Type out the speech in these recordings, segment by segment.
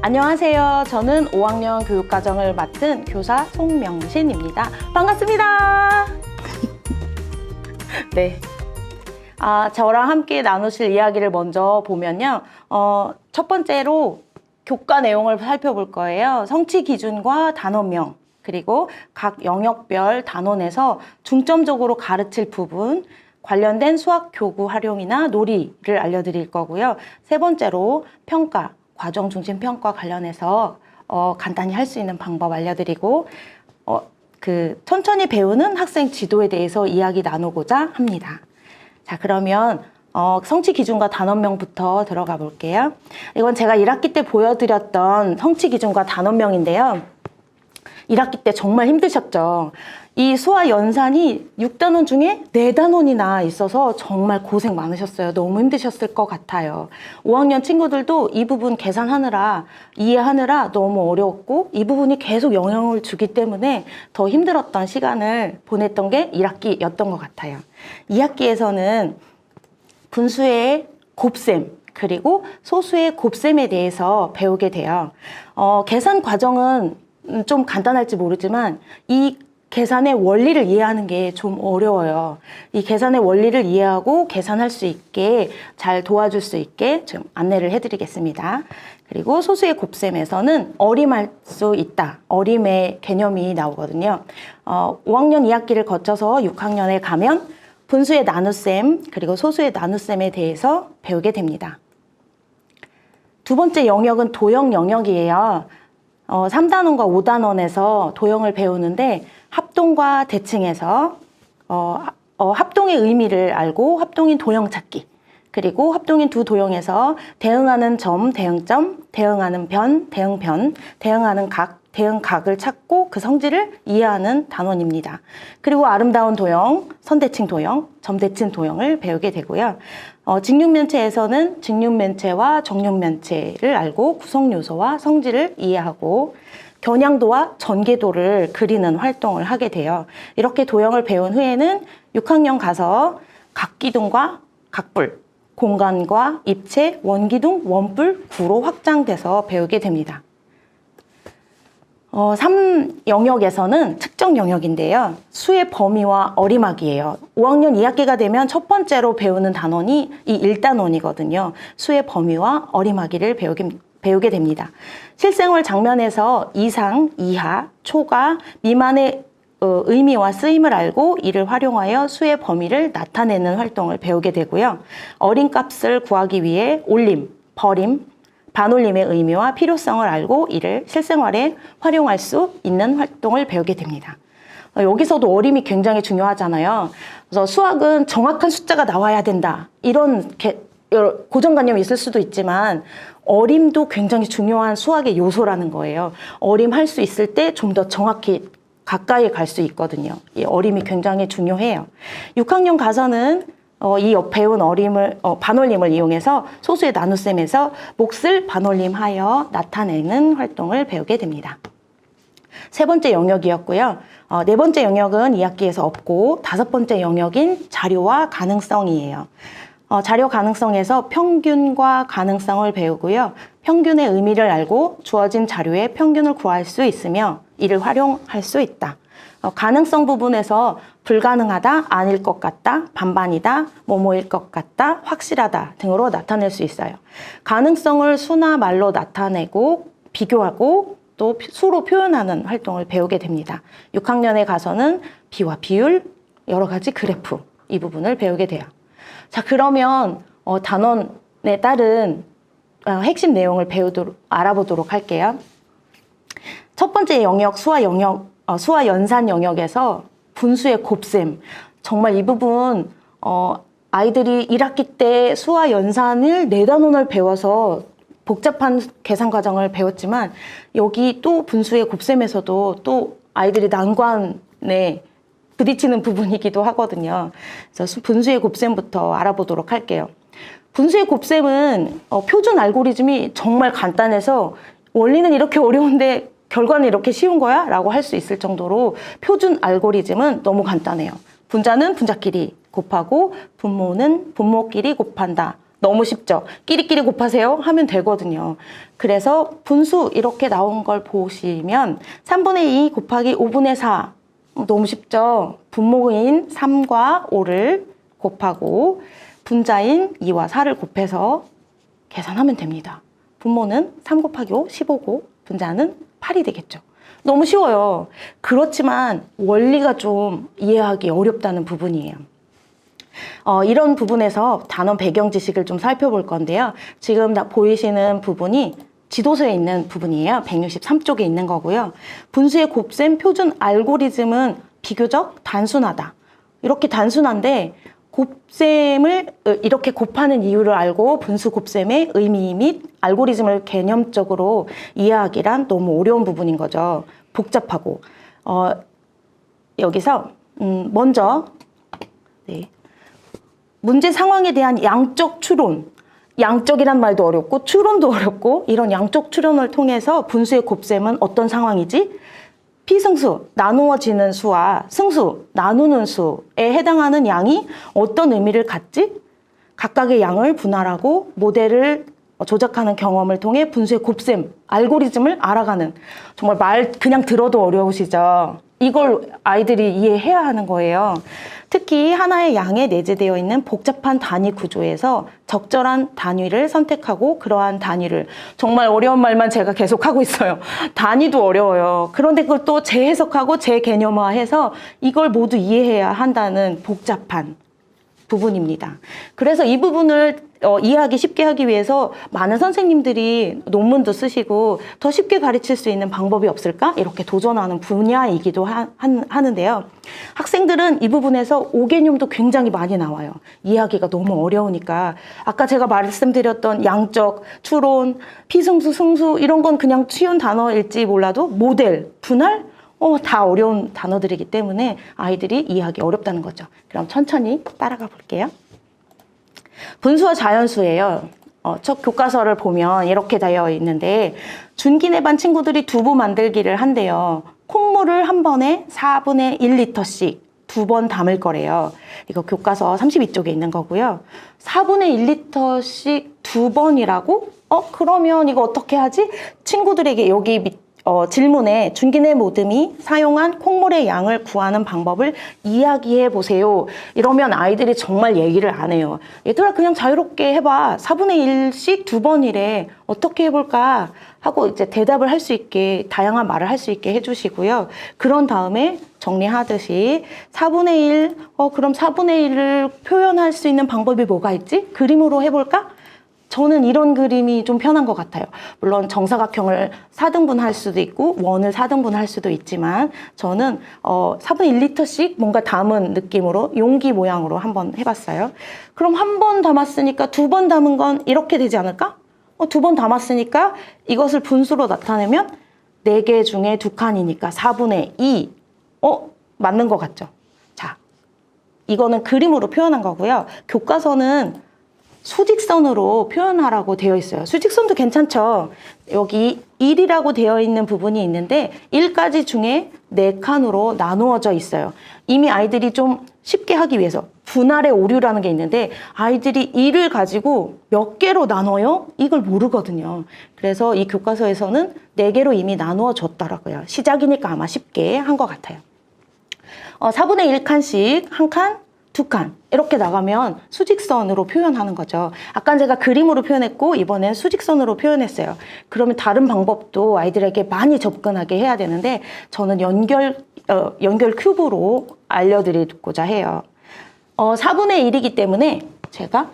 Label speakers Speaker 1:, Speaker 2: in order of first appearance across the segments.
Speaker 1: 안녕하세요. 저는 5학년 교육과정을 맡은 교사 송명신입니다. 반갑습니다. 네. 저랑 함께 나누실 이야기를 먼저 보면요. 첫 번째로 교과 내용을 살펴볼 거예요. 성취 기준과 단원명, 그리고 각 영역별 단원에서 중점적으로 가르칠 부분, 관련된 수학 교구 활용이나 놀이를 알려드릴 거고요. 세 번째로 평가, 과정 중심 평가 관련해서 간단히 할 수 있는 방법 알려드리고 천천히 배우는 학생 지도에 대해서 이야기 나누고자 합니다. 자, 그러면 성취 기준과 단원명부터 들어가 볼게요. 이건 제가 1학기 때 보여드렸던 성취 기준과 단원명인데요. 1학기 때 정말 힘드셨죠? 이 수화 연산이 6단원 중에 4단원이나 있어서 정말 고생 많으셨어요. 너무 힘드셨을 것 같아요. 5학년 친구들도 이 부분 계산하느라, 이해하느라 너무 어려웠고 이 부분이 계속 영향을 주기 때문에 더 힘들었던 시간을 보냈던 게 1학기였던 것 같아요. 2학기에서는 분수의 곱셈, 그리고 소수의 곱셈에 대해서 배우게 돼요. 계산 과정은 좀 간단할지 모르지만 이 계산의 원리를 이해하는 게 좀 어려워요. 이 계산의 원리를 이해하고 계산할 수 있게 잘 도와줄 수 있게 좀 안내를 해드리겠습니다. 그리고 소수의 곱셈에서는 어림할 수 있다. 어림의 개념이 나오거든요. 5학년 2학기를 거쳐서 6학년에 가면 분수의 나눗셈 그리고 소수의 나눗셈에 대해서 배우게 됩니다. 두 번째 영역은 도형 영역이에요. 3단원과 5단원에서 도형을 배우는데 합동과 대칭에서 합동의 의미를 알고 합동인 도형 찾기, 그리고 합동인 두 도형에서 대응하는 점, 대응점, 대응하는 변, 대응변, 대응하는 각, 대응각을 찾고 그 성질을 이해하는 단원입니다. 그리고 아름다운 도형, 선대칭 도형, 점대칭 도형을 배우게 되고요. 직육면체에서는 직육면체와 정육면체를 알고 구성요소와 성질을 이해하고 겨냥도와 전개도를 그리는 활동을 하게 돼요. 이렇게 도형을 배운 후에는 6학년 가서 각기둥과 각불, 공간과 입체, 원기둥, 원뿔, 구로 확장돼서 배우게 됩니다. 3영역에서는 측정 영역인데요. 수의 범위와 어림하기예요. 5학년 2학기가 되면 첫 번째로 배우는 단원이 이 1단원이거든요. 수의 범위와 어림하기를 배우게 됩니다. 실생활 장면에서 이상, 이하, 초과, 미만의 의미와 쓰임을 알고 이를 활용하여 수의 범위를 나타내는 활동을 배우게 되고요. 어림값을 구하기 위해 올림, 버림, 반올림의 의미와 필요성을 알고 이를 실생활에 활용할 수 있는 활동을 배우게 됩니다. 여기서도 어림이 굉장히 중요하잖아요. 그래서 수학은 정확한 숫자가 나와야 된다. 이런 고정관념이 있을 수도 있지만 어림도 굉장히 중요한 수학의 요소라는 거예요. 어림할 수 있을 때 좀 더 정확히 가까이 갈 수 있거든요. 이 어림이 굉장히 중요해요. 6학년 가서는 이 배운 반올림을 이용해서 소수의 나눗셈에서 몫을 반올림하여 나타내는 활동을 배우게 됩니다. 세 번째 영역이었고요. 네 번째 영역은 2학기에서 없고 다섯 번째 영역인 자료와 가능성이에요. 자료 가능성에서 평균과 가능성을 배우고요. 평균의 의미를 알고 주어진 자료의 평균을 구할 수 있으며 이를 활용할 수 있다. 가능성 부분에서 불가능하다, 아닐 것 같다, 반반이다, 뭐뭐일 것 같다, 확실하다 등으로 나타낼 수 있어요. 가능성을 수나 말로 나타내고 비교하고 또 수로 표현하는 활동을 배우게 됩니다. 6학년에 가서는 비와 비율, 여러 가지 그래프 이 부분을 배우게 돼요. 자, 그러면 단원에 따른 핵심 내용을 알아보도록 할게요. 첫 번째 영역, 수화 연산 영역에서 분수의 곱셈. 정말 이 부분 아이들이 1학기 때 수화 연산을 4단원을 배워서 복잡한 계산 과정을 배웠지만 여기 또 분수의 곱셈에서도 또 아이들이 난관에 부딪히는 부분이기도 하거든요. 그래서 분수의 곱셈부터 알아보도록 할게요. 분수의 곱셈은 표준 알고리즘이 정말 간단해서 원리는 이렇게 어려운데 결과는 이렇게 쉬운 거야? 라고 할 수 있을 정도로 표준 알고리즘은 너무 간단해요. 분자는 분자끼리 곱하고 분모는 분모끼리 곱한다. 너무 쉽죠? 끼리끼리 곱하세요 하면 되거든요. 그래서 분수 이렇게 나온 걸 보시면 3분의 2 곱하기 5분의 4 너무 쉽죠? 분모인 3과 5를 곱하고 분자인 2와 4를 곱해서 계산하면 됩니다. 분모는 3 곱하기 5, 15고 분자는 8이 되겠죠. 너무 쉬워요. 그렇지만 원리가 좀 이해하기 어렵다는 부분이에요. 이런 부분에서 단원 배경 지식을 좀 살펴볼 건데요. 지금 보이시는 부분이 지도서에 있는 부분이에요. 163쪽에 있는 거고요. 분수의 곱셈 표준 알고리즘은 비교적 단순하다. 이렇게 단순한데 곱셈을 이렇게 곱하는 이유를 알고 분수 곱셈의 의미 및 알고리즘을 개념적으로 이해하기란 너무 어려운 부분인 거죠. 복잡하고. 여기서 먼저 문제 상황에 대한 양적 추론, 양적이란 말도 어렵고 추론도 어렵고 이런 양적 추론을 통해서 분수의 곱셈은 어떤 상황이지? 피승수, 나누어지는 수와 승수, 나누는 수에 해당하는 양이 어떤 의미를 갖지? 각각의 양을 분할하고 모델을 조작하는 경험을 통해 분수의 곱셈, 알고리즘을 알아가는 정말 말 그냥 들어도 어려우시죠? 이걸 아이들이 이해해야 하는 거예요. 특히 하나의 양에 내재되어 있는 복잡한 단위 구조에서 적절한 단위를 선택하고 그러한 단위를 정말 어려운 말만 제가 계속 하고 있어요. 단위도 어려워요. 그런데 그걸 또 재해석하고 재개념화해서 이걸 모두 이해해야 한다는 복잡한 부분입니다. 그래서 이 부분을 이해하기 쉽게 하기 위해서 많은 선생님들이 논문도 쓰시고 더 쉽게 가르칠 수 있는 방법이 없을까? 이렇게 도전하는 분야이기도 하는데요. 학생들은 이 부분에서 오개념도 굉장히 많이 나와요. 이해하기가 너무 어려우니까. 아까 제가 말씀드렸던 양적, 추론, 피승수, 승수 이런 건 그냥 쉬운 단어일지 몰라도 모델, 분할, 다 어려운 단어들이기 때문에 아이들이 이해하기 어렵다는 거죠. 그럼 천천히 따라가 볼게요. 분수와 자연수예요. 첫 교과서를 보면 이렇게 되어 있는데 준기내 반 친구들이 두부 만들기를 한대요. 콩물을 한 번에 4분의 1리터씩 2번 담을 거래요. 이거 교과서 32쪽에 있는 거고요. 4분의 1리터씩 2번이라고? 그러면 이거 어떻게 하지? 친구들에게 여기 질문에 준기내 모듬이 사용한 콩물의 양을 구하는 방법을 이야기해 보세요. 이러면 아이들이 정말 얘기를 안 해요. 얘들아 그냥 자유롭게 해봐. 4분의 1씩 2번이래. 어떻게 해볼까? 하고 이제 대답을 할 수 있게 다양한 말을 할 수 있게 해주시고요. 그런 다음에 정리하듯이 4분의 1, 그럼 4분의 1을 표현할 수 있는 방법이 뭐가 있지? 그림으로 해볼까? 저는 이런 그림이 좀 편한 것 같아요. 물론 정사각형을 4등분 할 수도 있고 원을 4등분 할 수도 있지만 저는 4분의 1리터씩 뭔가 담은 느낌으로 용기 모양으로 한번 해봤어요. 그럼 한 번 담았으니까 2번 담은 건 이렇게 되지 않을까? 2번 담았으니까 이것을 분수로 나타내면 4개 중에 2칸이니까 4분의 2. 맞는 것 같죠? 자, 이거는 그림으로 표현한 거고요. 교과서는 수직선으로 표현하라고 되어 있어요. 수직선도 괜찮죠? 여기 1이라고 되어 있는 부분이 있는데 1까지 중에 4칸으로 나누어져 있어요. 이미 아이들이 좀 쉽게 하기 위해서 분할의 오류라는 게 있는데 아이들이 1을 가지고 몇 개로 나눠요? 이걸 모르거든요. 그래서 이 교과서에서는 4개로 이미 나누어 줬더라고요. 시작이니까 아마 쉽게 한 것 같아요. 4분의 1칸씩 한 칸, 2칸 이렇게 나가면 수직선으로 표현하는 거죠. 아까 제가 그림으로 표현했고 이번엔 수직선으로 표현했어요. 그러면 다른 방법도 아이들에게 많이 접근하게 해야 되는데 저는 연결 큐브로 알려드리고자 해요. 4분의 1이기 때문에 제가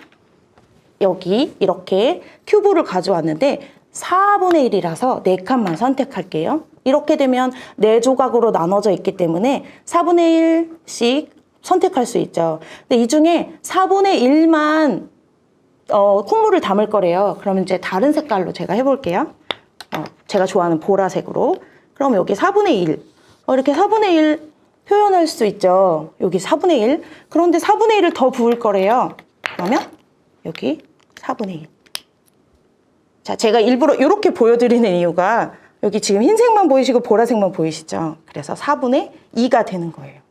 Speaker 1: 여기 이렇게 큐브를 가져왔는데 4분의 1이라서 4칸만 선택할게요. 이렇게 되면 4조각으로 나눠져 있기 때문에 4분의 1씩 선택할 수 있죠. 근데 이 중에 4분의 1만 콩물을 담을 거래요. 그러면 이제 다른 색깔로 제가 해볼게요. 제가 좋아하는 보라색으로. 그럼 여기 4분의 1. 이렇게 4분의 1 표현할 수 있죠. 여기 4분의 1. 그런데 4분의 1을 더 부을 거래요. 그러면 여기 4분의 1. 자, 제가 일부러 이렇게 보여드리는 이유가 여기 지금 흰색만 보이시고 보라색만 보이시죠? 그래서 4분의 2가 되는 거예요.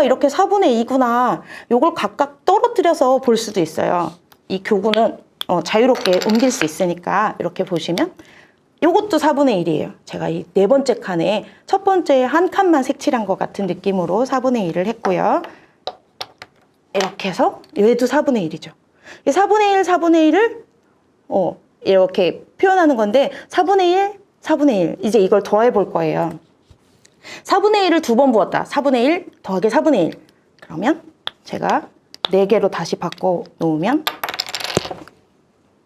Speaker 1: 이렇게 4분의 2구나. 요걸 각각 떨어뜨려서 볼 수도 있어요. 이 교구는 자유롭게 옮길 수 있으니까 이렇게 보시면 요것도 4분의 1이에요. 제가 이 네 번째 칸에 첫 번째 한 칸만 색칠한 것 같은 느낌으로 4분의 1을 했고요. 이렇게 해서 얘도 4분의 1이죠. 4분의 1, 4분의 1을 이렇게 표현하는 건데 4분의 1, 4분의 1 이제 이걸 더해 볼 거예요. 4분의 1을 두 번 부었다. 4분의 1 더하기 4분의 1 그러면 제가 4개로 다시 바꿔 놓으면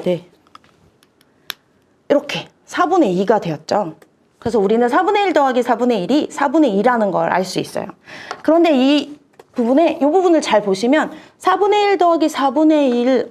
Speaker 1: 네 이렇게 4분의 2가 되었죠. 그래서 우리는 4분의 1 더하기 4분의 1이 4분의 2라는 걸 알 수 있어요. 그런데 이 부분을 잘 보시면 4분의 1 더하기 4분의 1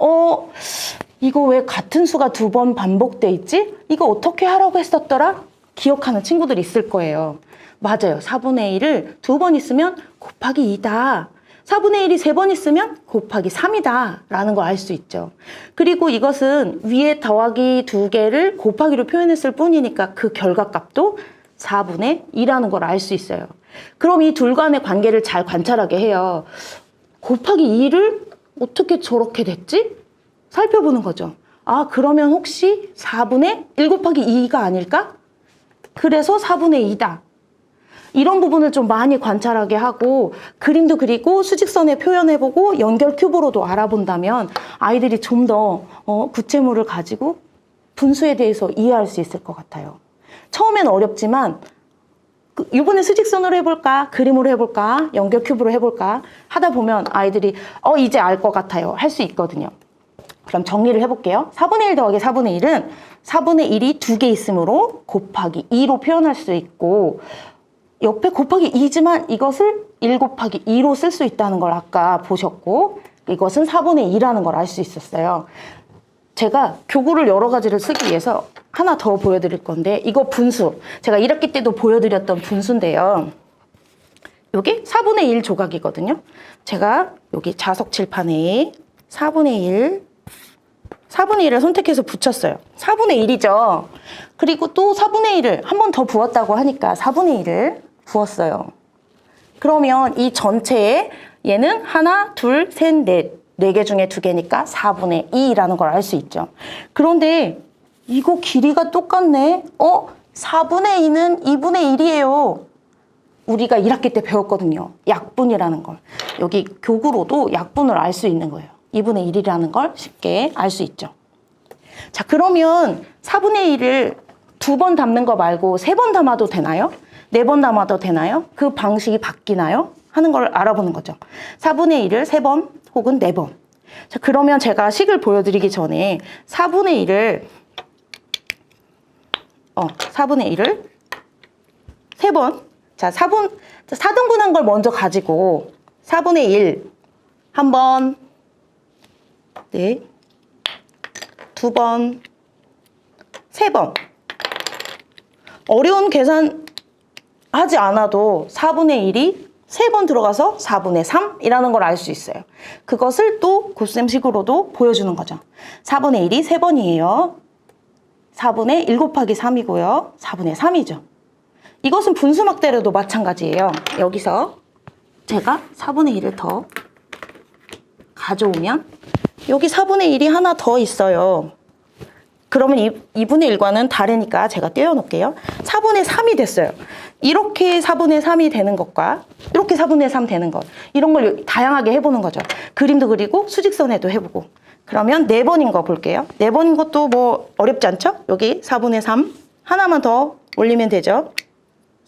Speaker 1: 이거 왜 같은 수가 두 번 반복돼 있지? 이거 어떻게 하라고 했었더라? 기억하는 친구들 있을 거예요. 맞아요. 4분의 1을 두 번 있으면 곱하기 2다. 4분의 1이 세 번 있으면 곱하기 3이다 라는 걸 알 수 있죠. 그리고 이것은 위에 더하기 2개를 곱하기로 표현했을 뿐이니까 그 결과값도 4분의 2라는 걸 알 수 있어요. 그럼 이 둘 간의 관계를 잘 관찰하게 해요. 곱하기 2를 어떻게 저렇게 됐지? 살펴보는 거죠. 아, 그러면 혹시 4분의 1 곱하기 2가 아닐까? 그래서 4분의 2다. 이런 부분을 좀 많이 관찰하게 하고 그림도 그리고 수직선에 표현해보고 연결 큐브로도 알아본다면 아이들이 좀 더 구체물을 가지고 분수에 대해서 이해할 수 있을 것 같아요. 처음엔 어렵지만 이번에 수직선으로 해볼까? 그림으로 해볼까? 연결 큐브로 해볼까? 하다 보면 아이들이 이제 알 것 같아요. 할 수 있거든요. 그럼 정리를 해볼게요. 4분의 1 더하기 4분의 1은 4분의 1이 2개 있으므로 곱하기 2로 표현할 수 있고 옆에 곱하기 2지만 이것을 1 곱하기 2로 쓸 수 있다는 걸 아까 보셨고 이것은 4분의 2라는 걸 알 수 있었어요. 제가 교구를 여러 가지를 쓰기 위해서 하나 더 보여드릴 건데 이거 분수. 제가 1학기 때도 보여드렸던 분수인데요. 이게 4분의 1 조각이거든요. 제가 여기 자석 칠판에 4분의 1을 선택해서 붙였어요. 4분의 1이죠. 그리고 또 4분의 1을 한 번 더 부었다고 하니까 4분의 1을 부었어요. 그러면 이 전체에 얘는 하나, 둘, 셋, 넷. 4개 중에 2개니까 4분의 2라는 걸 알 수 있죠. 그런데 이거 길이가 똑같네. 4분의 2는 2분의 1이에요. 우리가 1학기 때 배웠거든요. 약분이라는 걸. 여기 교구로도 약분을 알 수 있는 거예요. 2분의 1이라는 걸 쉽게 알 수 있죠. 자, 그러면 4분의 1을 2번 담는 거 말고 3번 담아도 되나요? 4번 담아도 되나요? 그 방식이 바뀌나요? 하는 걸 알아보는 거죠. 4분의 1을 3번 혹은 4번. 자, 그러면 제가 식을 보여드리기 전에 4분의 1을 3번. 자, 4등분한 걸 먼저 가지고 4분의 1 한 번, 네, 2번, 3번. 어려운 계산 하지 않아도 4분의 1이 3번 들어가서 4분의 3이라는 걸 알 수 있어요. 그것을 또 곱셈식으로도 보여주는 거죠. 4분의 1이 3번이에요. 4분의 1 곱하기 3이고요. 4분의 3이죠. 이것은 분수막대로도 마찬가지예요. 여기서 제가 4분의 1을 더 가져오면 여기 4분의 1이 하나 더 있어요. 그러면 2분의 1과는 다르니까 제가 떼어놓을게요. 4분의 3이 됐어요. 이렇게 4분의 3이 되는 것과 이렇게 4분의 3 되는 것. 이런 걸 다양하게 해보는 거죠. 그림도 그리고 수직선에도 해보고. 그러면 4번인 거 볼게요. 4번인 것도 뭐 어렵지 않죠? 여기 4분의 3 하나만 더 올리면 되죠.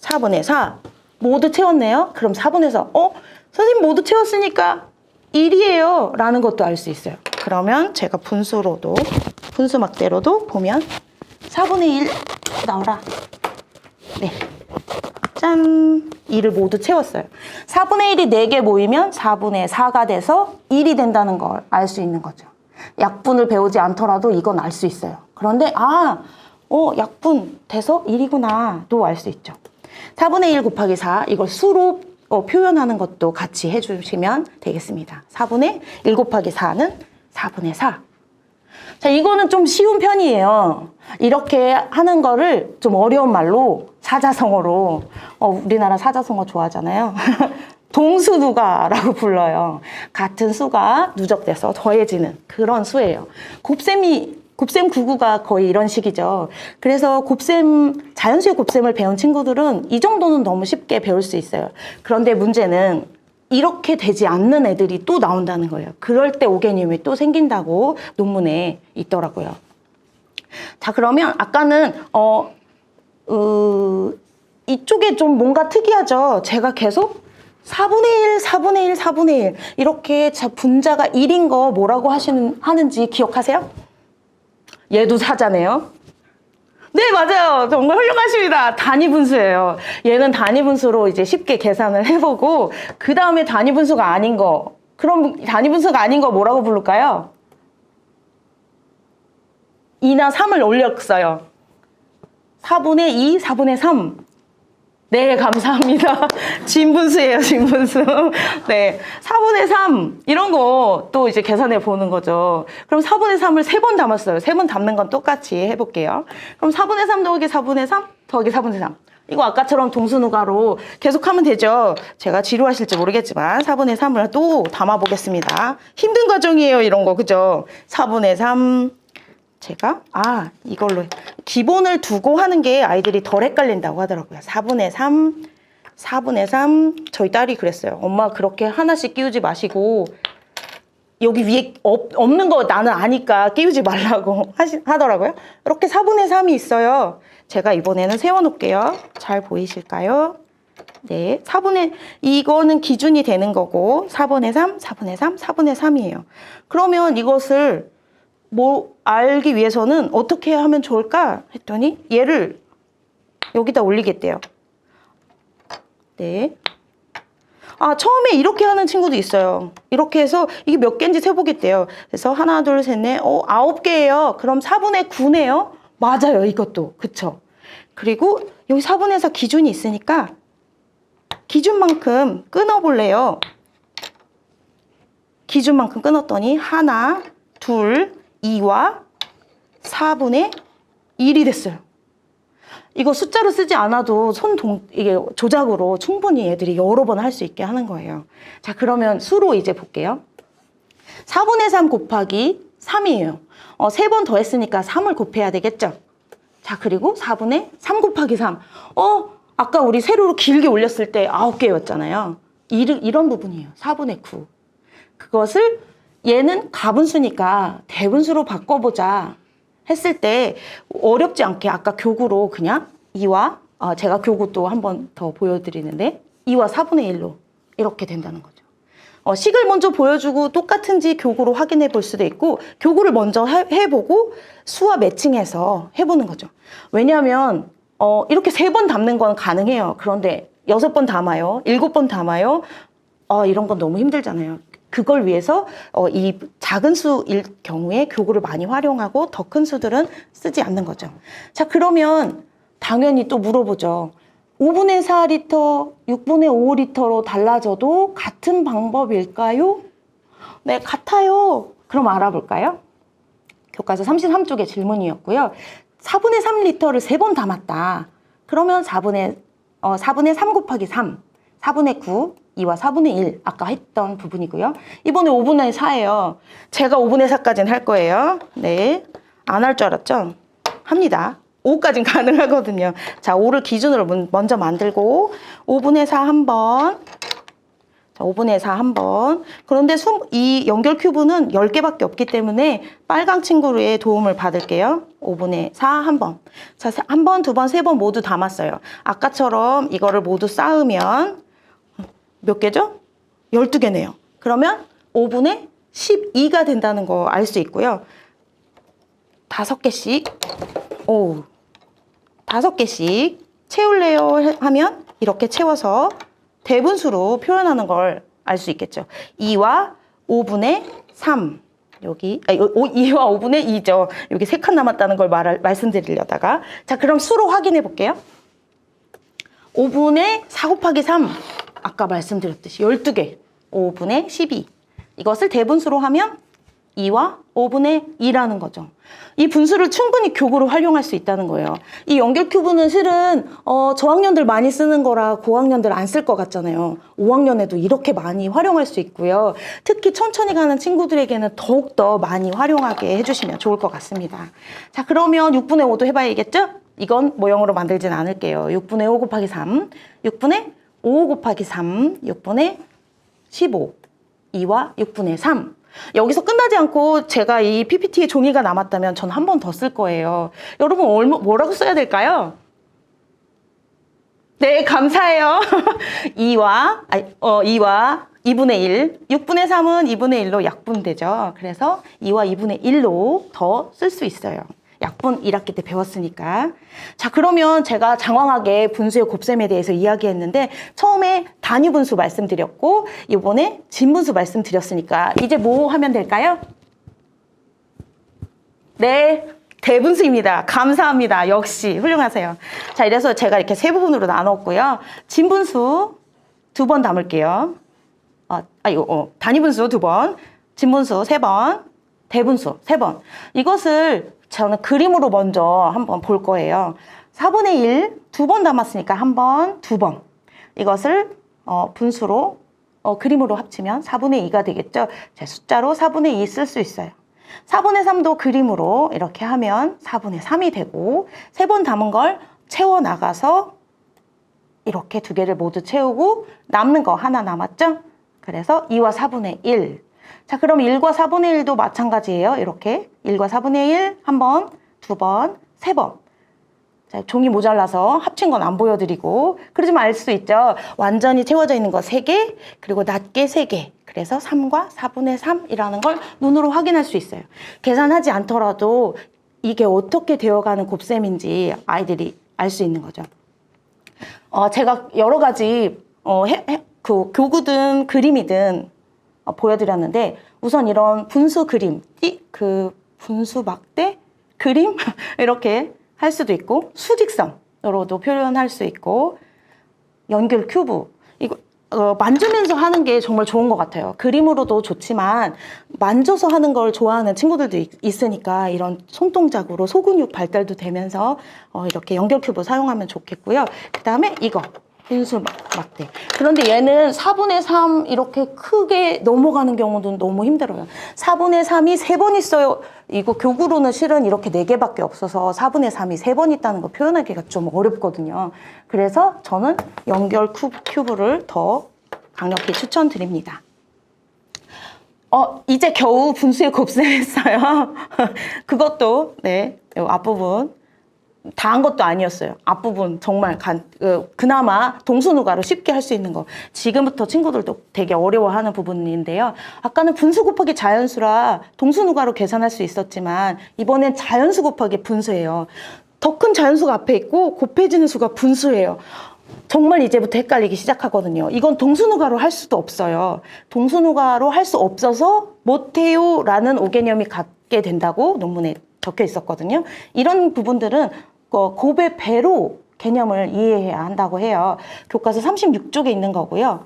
Speaker 1: 4분의 4 모두 채웠네요. 그럼 4분의 4 선생님 모두 채웠으니까 1이에요 라는 것도 알 수 있어요. 그러면 제가 분수막대로도 보면 4분의 1 나와라. 네, 짠! 2를 모두 채웠어요. 4분의 1이 4개 모이면 4분의 4가 돼서 1이 된다는 걸 알 수 있는 거죠. 약분을 배우지 않더라도 이건 알 수 있어요. 그런데 약분 돼서 1이구나 도 알 수 있죠. 4분의 1 곱하기 4 이걸 수로 표현하는 것도 같이 해주시면 되겠습니다. 4분의 1 곱하기 4는 4분의 4. 자, 이거는 좀 쉬운 편이에요. 이렇게 하는 거를 좀 어려운 말로 사자성어로 우리나라 사자성어 좋아하잖아요. 동수누가라고 불러요. 같은 수가 누적돼서 더해지는 그런 수예요. 곱셈 구구가 거의 이런 식이죠. 그래서 자연수의 곱셈을 배운 친구들은 이 정도는 너무 쉽게 배울 수 있어요. 그런데 문제는 이렇게 되지 않는 애들이 또 나온다는 거예요. 그럴 때 오개념이 또 생긴다고 논문에 있더라고요. 자, 그러면 아까는 이쪽에 좀 뭔가 특이하죠. 제가 계속 4분의 1, 4분의 1, 4분의 1 이렇게 분자가 1인 거 뭐라고 하는지 기억하세요? 얘도 4잖아요. 네, 맞아요. 정말 훌륭하십니다. 단위 분수예요. 얘는 단위 분수로 이제 쉽게 계산을 해보고 그 다음에 단위 분수가 아닌 거. 그럼 단위 분수가 아닌 거 뭐라고 부를까요? 2나 3을 올렸어요. 4분의 2, 4분의 3. 네, 감사합니다. 진분수예요, 진분수. 네, 4분의 3 이런 거 또 이제 계산해 보는 거죠. 그럼 4분의 3을 3번 담았어요. 3번 담는 건 똑같이 해볼게요. 그럼 4분의 3 더하기 4분의 3 더하기 4분의 3. 이거 아까처럼 동수누가로 계속하면 되죠. 제가 지루하실지 모르겠지만 4분의 3을 또 담아보겠습니다. 힘든 과정이에요, 이런 거. 그죠? 4분의 3 제가 이걸로 기본을 두고 하는 게 아이들이 덜 헷갈린다고 하더라고요. 4분의 3, 4분의 3 저희 딸이 그랬어요. 엄마 그렇게 하나씩 끼우지 마시고 여기 위에 없는 거 나는 아니까 끼우지 말라고 하더라고요. 이렇게 4분의 3이 있어요. 제가 이번에는 세워놓을게요. 잘 보이실까요? 네, 이거는 기준이 되는 거고 4분의 3, 4분의 3, 4분의 3이에요. 그러면 이것을 알기 위해서는 어떻게 하면 좋을까 했더니 얘를 여기다 올리겠대요. 네. 처음에 이렇게 하는 친구도 있어요. 이렇게 해서 이게 몇 개인지 세보겠대요. 그래서 하나, 둘, 셋, 넷, 9개예요. 그럼 4분의 9네요. 맞아요, 이것도. 그쵸? 그리고 여기 4분의 4 기준이 있으니까 기준만큼 끊어볼래요. 기준만큼 끊었더니 하나, 둘, 2와 4분의 1이 됐어요. 이거 숫자로 쓰지 않아도 이게 조작으로 충분히 애들이 여러 번 할 수 있게 하는 거예요. 자, 그러면 수로 이제 볼게요. 4분의 3 곱하기 3이에요. 3번 더했으니까 3을 곱해야 되겠죠? 자, 그리고 4분의 3 곱하기 3. 아까 우리 세로로 길게 올렸을 때 9개였잖아요. 이런 부분이에요. 4분의 9. 그것을 얘는 가분수니까 대분수로 바꿔보자 했을 때 어렵지 않게 아까 교구로 그냥 2와 제가 교구 또 한 번 더 보여드리는데 2와 4분의 1로 이렇게 된다는 거죠. 식을 먼저 보여주고 똑같은지 교구로 확인해 볼 수도 있고 교구를 먼저 해보고 수와 매칭해서 해보는 거죠. 왜냐하면 이렇게 3번 담는 건 가능해요. 그런데 6번 담아요. 7번 담아요. 이런 건 너무 힘들잖아요. 그걸 위해서 이 작은 수일 경우에 교구를 많이 활용하고 더 큰 수들은 쓰지 않는 거죠. 자, 그러면 당연히 또 물어보죠. 5분의 4리터, 6분의 5리터로 달라져도 같은 방법일까요? 네, 같아요. 그럼 알아볼까요? 교과서 33쪽의 질문이었고요. 4분의 3리터를 3번 담았다. 그러면 4분의 3 곱하기 3, 4분의 9, 2와 4분의 1 아까 했던 부분이고요. 이번에 5분의 4예요. 제가 5분의 4까지는 할 거예요. 네, 안 할 줄 알았죠? 합니다. 5까지는 가능하거든요. 자, 5를 기준으로 먼저 만들고 5분의 4 한 번. 자, 5분의 4 한 번. 그런데 이 연결 큐브는 10개밖에 없기 때문에 빨강 친구의 도움을 받을게요. 5분의 4 한 번. 자, 한 번, 두 번, 세 번 모두 담았어요. 아까처럼 이거를 모두 쌓으면 몇 개죠? 12개네요. 그러면 5분의 12가 된다는 거 알 수 있고요. 5개씩, 5개씩 채울래요 하면 이렇게 채워서 대분수로 표현하는 걸 알 수 있겠죠. 2와 5분의 3. 여기 2와 5분의 2죠. 여기 3칸 남았다는 걸 말씀드리려다가. 자, 그럼 수로 확인해 볼게요. 5분의 4 곱하기 3. 아까 말씀드렸듯이 12개. 5분의 12. 이것을 대분수로 하면 2와 5분의 2라는 거죠. 이 분수를 충분히 교구로 활용할 수 있다는 거예요. 이 연결 큐브는 실은 저학년들 많이 쓰는 거라 고학년들 안 쓸 것 같잖아요. 5학년에도 이렇게 많이 활용할 수 있고요. 특히 천천히 가는 친구들에게는 더욱더 많이 활용하게 해주시면 좋을 것 같습니다. 자, 그러면 6분의 5도 해봐야겠죠? 이건 모형으로 만들진 않을게요. 6분의 5 곱하기 3, 6분의 5 곱하기 3, 6분의 15, 2와 6분의 3. 여기서 끝나지 않고 제가 이 PPT에 종이가 남았다면 전 한 번 더 쓸 거예요. 여러분 뭐라고 써야 될까요? 네, 감사해요. 2와 2분의 1, 6분의 3은 2분의 1로 약분되죠. 그래서 2와 2분의 1로 더 쓸 수 있어요. 약분 1학기 때 배웠으니까. 자, 그러면 제가 장황하게 분수의 곱셈에 대해서 이야기했는데 처음에 단위 분수 말씀드렸고 이번에 진분수 말씀드렸으니까 이제 뭐 하면 될까요? 네, 대분수입니다. 감사합니다. 역시 훌륭하세요. 자, 이래서 제가 이렇게 세 부분으로 나눴고요. 진분수 2번 담을게요. 단위 분수 2번, 진분수 3번, 대분수 3번. 이것을 저는 그림으로 먼저 한번 볼 거예요. 4분의 1 2번 담았으니까 한 번, 2번. 이것을 분수로 그림으로 합치면 4분의 2가 되겠죠. 제 숫자로 4분의 2 쓸 수 있어요. 4분의 3도 그림으로 이렇게 하면 4분의 3이 되고 3번 담은 걸 채워 나가서 이렇게 두 개를 모두 채우고 남는 거 하나 남았죠? 그래서 2와 4분의 1. 자, 그럼 1과 4분의 1도 마찬가지예요. 이렇게 1과 4분의 1 한 번, 2번, 3번. 자, 종이 모자라서 합친 건 안 보여드리고 그러지만 알 수 있죠. 완전히 채워져 있는 거 3개, 그리고 낮게 3개. 그래서 3과 4분의 3이라는 걸 눈으로 확인할 수 있어요. 계산하지 않더라도 이게 어떻게 되어가는 곱셈인지 아이들이 알 수 있는 거죠. 제가 여러 가지 그 교구든 그림이든 보여드렸는데 우선 이런 분수 그림, 그 분수 막대 그림 이렇게 할 수도 있고 수직선으로도 표현할 수 있고 연결 큐브 이거 만지면서 하는 게 정말 좋은 것 같아요. 그림으로도 좋지만 만져서 하는 걸 좋아하는 친구들도 있으니까 이런 손동작으로 소근육 발달도 되면서 이렇게 연결 큐브 사용하면 좋겠고요. 그 다음에 이거 분수 막대. 그런데 얘는 4분의 3 이렇게 크게 넘어가는 경우도 너무 힘들어요. 4분의 3이 3번 있어요. 이거 교구로는 실은 이렇게 4개밖에 없어서 4분의 3이 3번 있다는 거 표현하기가 좀 어렵거든요. 그래서 저는 연결 큐브를 더 강력히 추천드립니다. 이제 겨우 분수의 곱셈했어요. 그것도 네, 앞부분 다 한 것도 아니었어요. 앞부분 정말 그나마 동수누가로 쉽게 할 수 있는 거. 지금부터 친구들도 되게 어려워하는 부분인데요. 아까는 분수 곱하기 자연수라 동수누가로 계산할 수 있었지만 이번엔 자연수 곱하기 분수예요. 더 큰 자연수가 앞에 있고 곱해지는 수가 분수예요. 정말 이제부터 헷갈리기 시작하거든요. 이건 동수누가로 할 수도 없어요. 동수누가로 할 수 없어서 못해요 라는 오개념이 갖게 된다고 논문에 적혀 있었거든요. 이런 부분들은 곱의 배로 개념을 이해해야 한다고 해요. 교과서 36쪽에 있는 거고요.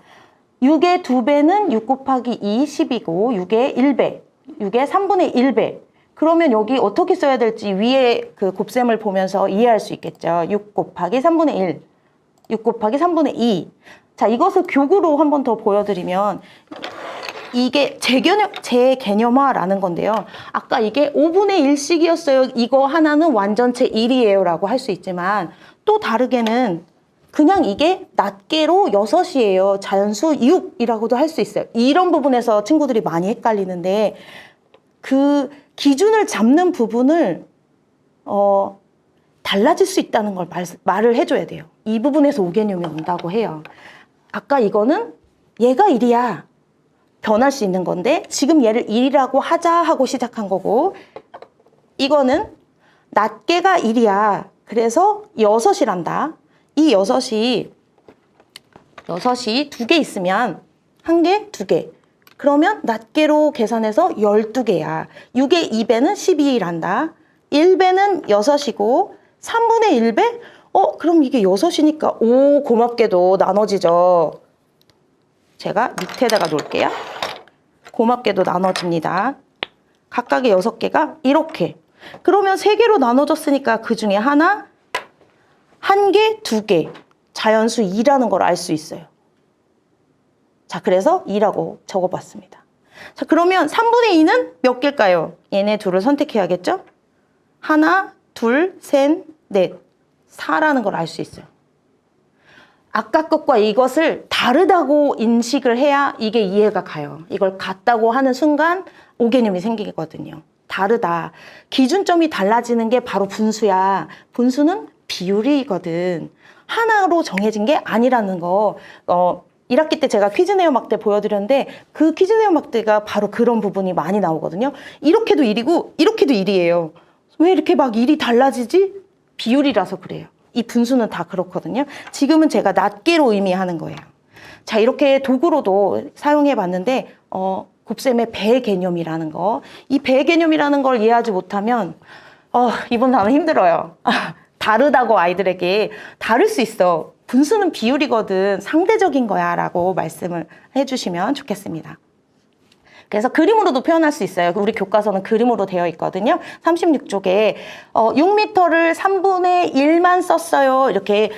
Speaker 1: 6의 2배는 6 곱하기 2, 10이고 6의 1배, 6의 3분의 1배. 그러면 여기 어떻게 써야 될지 위에 그 곱셈을 보면서 이해할 수 있겠죠. 6 곱하기 3분의 1, 6 곱하기 3분의 2. 자, 이것을 교구로 한 번 더 보여드리면 이게 재개념화라는 건데요. 아까 이게 5분의 1씩이었어요. 이거 하나는 완전체 1이에요 라고 할 수 있지만 또 다르게는 그냥 이게 낱개로 6이에요. 자연수 6이라고도 할 수 있어요. 이런 부분에서 친구들이 많이 헷갈리는데 그 기준을 잡는 부분을 달라질 수 있다는 걸 말을 해줘야 돼요. 이 부분에서 오개념이 온다고 해요. 아까 이거는 얘가 1이야. 변할 수 있는 건데 지금 얘를 1이라고 하자 하고 시작한 거고 이거는 낱개가 1이야. 그래서 6이란다. 이 6이 2개 있으면 1개, 2개. 그러면 낱개로 계산해서 12개야. 6의 2배는 12란다. 1배는 6이고 3분의 1배? 그럼 이게 6이니까 고맙게도 나눠지죠. 제가 밑에다가 놓을게요. 고맙게도 나눠집니다. 각각의 6개가 이렇게. 그러면 3개로 나눠졌으니까 그 중에 하나, 1개, 2개. 자연수 2라는 걸 알 수 있어요. 자, 그래서 2라고 적어봤습니다. 자, 그러면 3분의 2는 몇 개일까요? 얘네 둘을 선택해야겠죠? 하나, 둘, 셋, 넷. 4라는 걸 알 수 있어요. 아까 것과 이것을 다르다고 인식을 해야 이게 이해가 가요. 이걸 같다고 하는 순간 오개념이 생기거든요. 다르다. 기준점이 달라지는 게 바로 분수야. 분수는 비율이거든. 하나로 정해진 게 아니라는 거. 1학기 때 제가 퀴즈 내용막 때 보여드렸는데 그 퀴즈 내용막 때가 바로 그런 부분이 많이 나오거든요. 이렇게도 1이고 이렇게도 1이에요. 왜 이렇게 막 1이 달라지지? 비율이라서 그래요. 이 분수는 다 그렇거든요. 지금은 제가 낱개로 의미하는 거예요. 자, 이렇게 도구로도 사용해 봤는데 곱셈의 배 개념이라는 거. 이 배 개념이라는 걸 이해하지 못하면 이번 단어 힘들어요. 다르다고 아이들에게 다를 수 있어. 분수는 비율이거든. 상대적인 거야 라고 말씀을 해주시면 좋겠습니다. 그래서 그림으로도 표현할 수 있어요. 우리 교과서는 그림으로 되어 있거든요. 36쪽에 6m를 3분의 1만 썼어요. 이렇게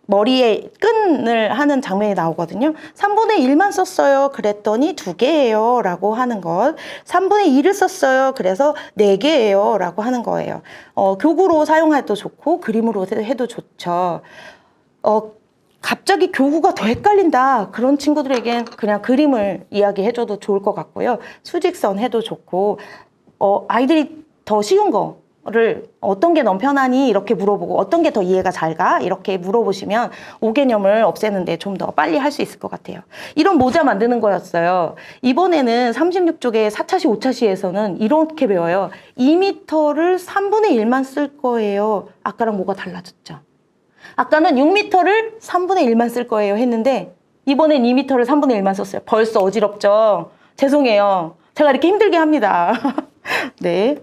Speaker 1: 머리에 끈을 하는 장면이 나오거든요. 3분의 1만 썼어요. 그랬더니 2개예요. 라고 하는 것. 3분의 2를 썼어요. 그래서 4개예요. 라고 하는 거예요. 교구로 사용해도 좋고 그림으로 해도 좋죠. 갑자기 교구가 더 헷갈린다. 그런 친구들에겐 그냥 그림을 이야기해줘도 좋을 것 같고요. 수직선 해도 좋고 아이들이 더 쉬운 거를 어떤 게 너무 편하니? 이렇게 물어보고 어떤 게 더 이해가 잘 가? 이렇게 물어보시면 오개념을 없애는데 좀 더 빨리 할 수 있을 것 같아요. 이런 모자 만드는 거였어요. 이번에는 36쪽에 4차시, 5차시에서는 이렇게 배워요. 2m를 3분의 1만 쓸 거예요. 아까랑 뭐가 달라졌죠? 아까는 6m를 3분의 1만 쓸 거예요 했는데 이번엔 2m를 3분의 1만 썼어요. 벌써 어지럽죠? 죄송해요. 제가 이렇게 힘들게 합니다. 네.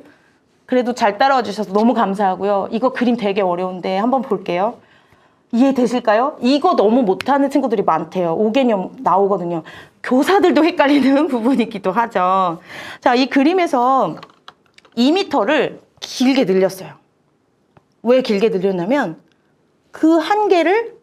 Speaker 1: 그래도 잘 따라와 주셔서 너무 감사하고요. 이거 그림 되게 어려운데 한번 볼게요. 이해되실까요? 이거 너무 못하는 친구들이 많대요. 오개념 나오거든요. 교사들도 헷갈리는 부분이기도 하죠. 자, 이 그림에서 2m를 길게 늘렸어요. 왜 길게 늘렸냐면 그 한 개를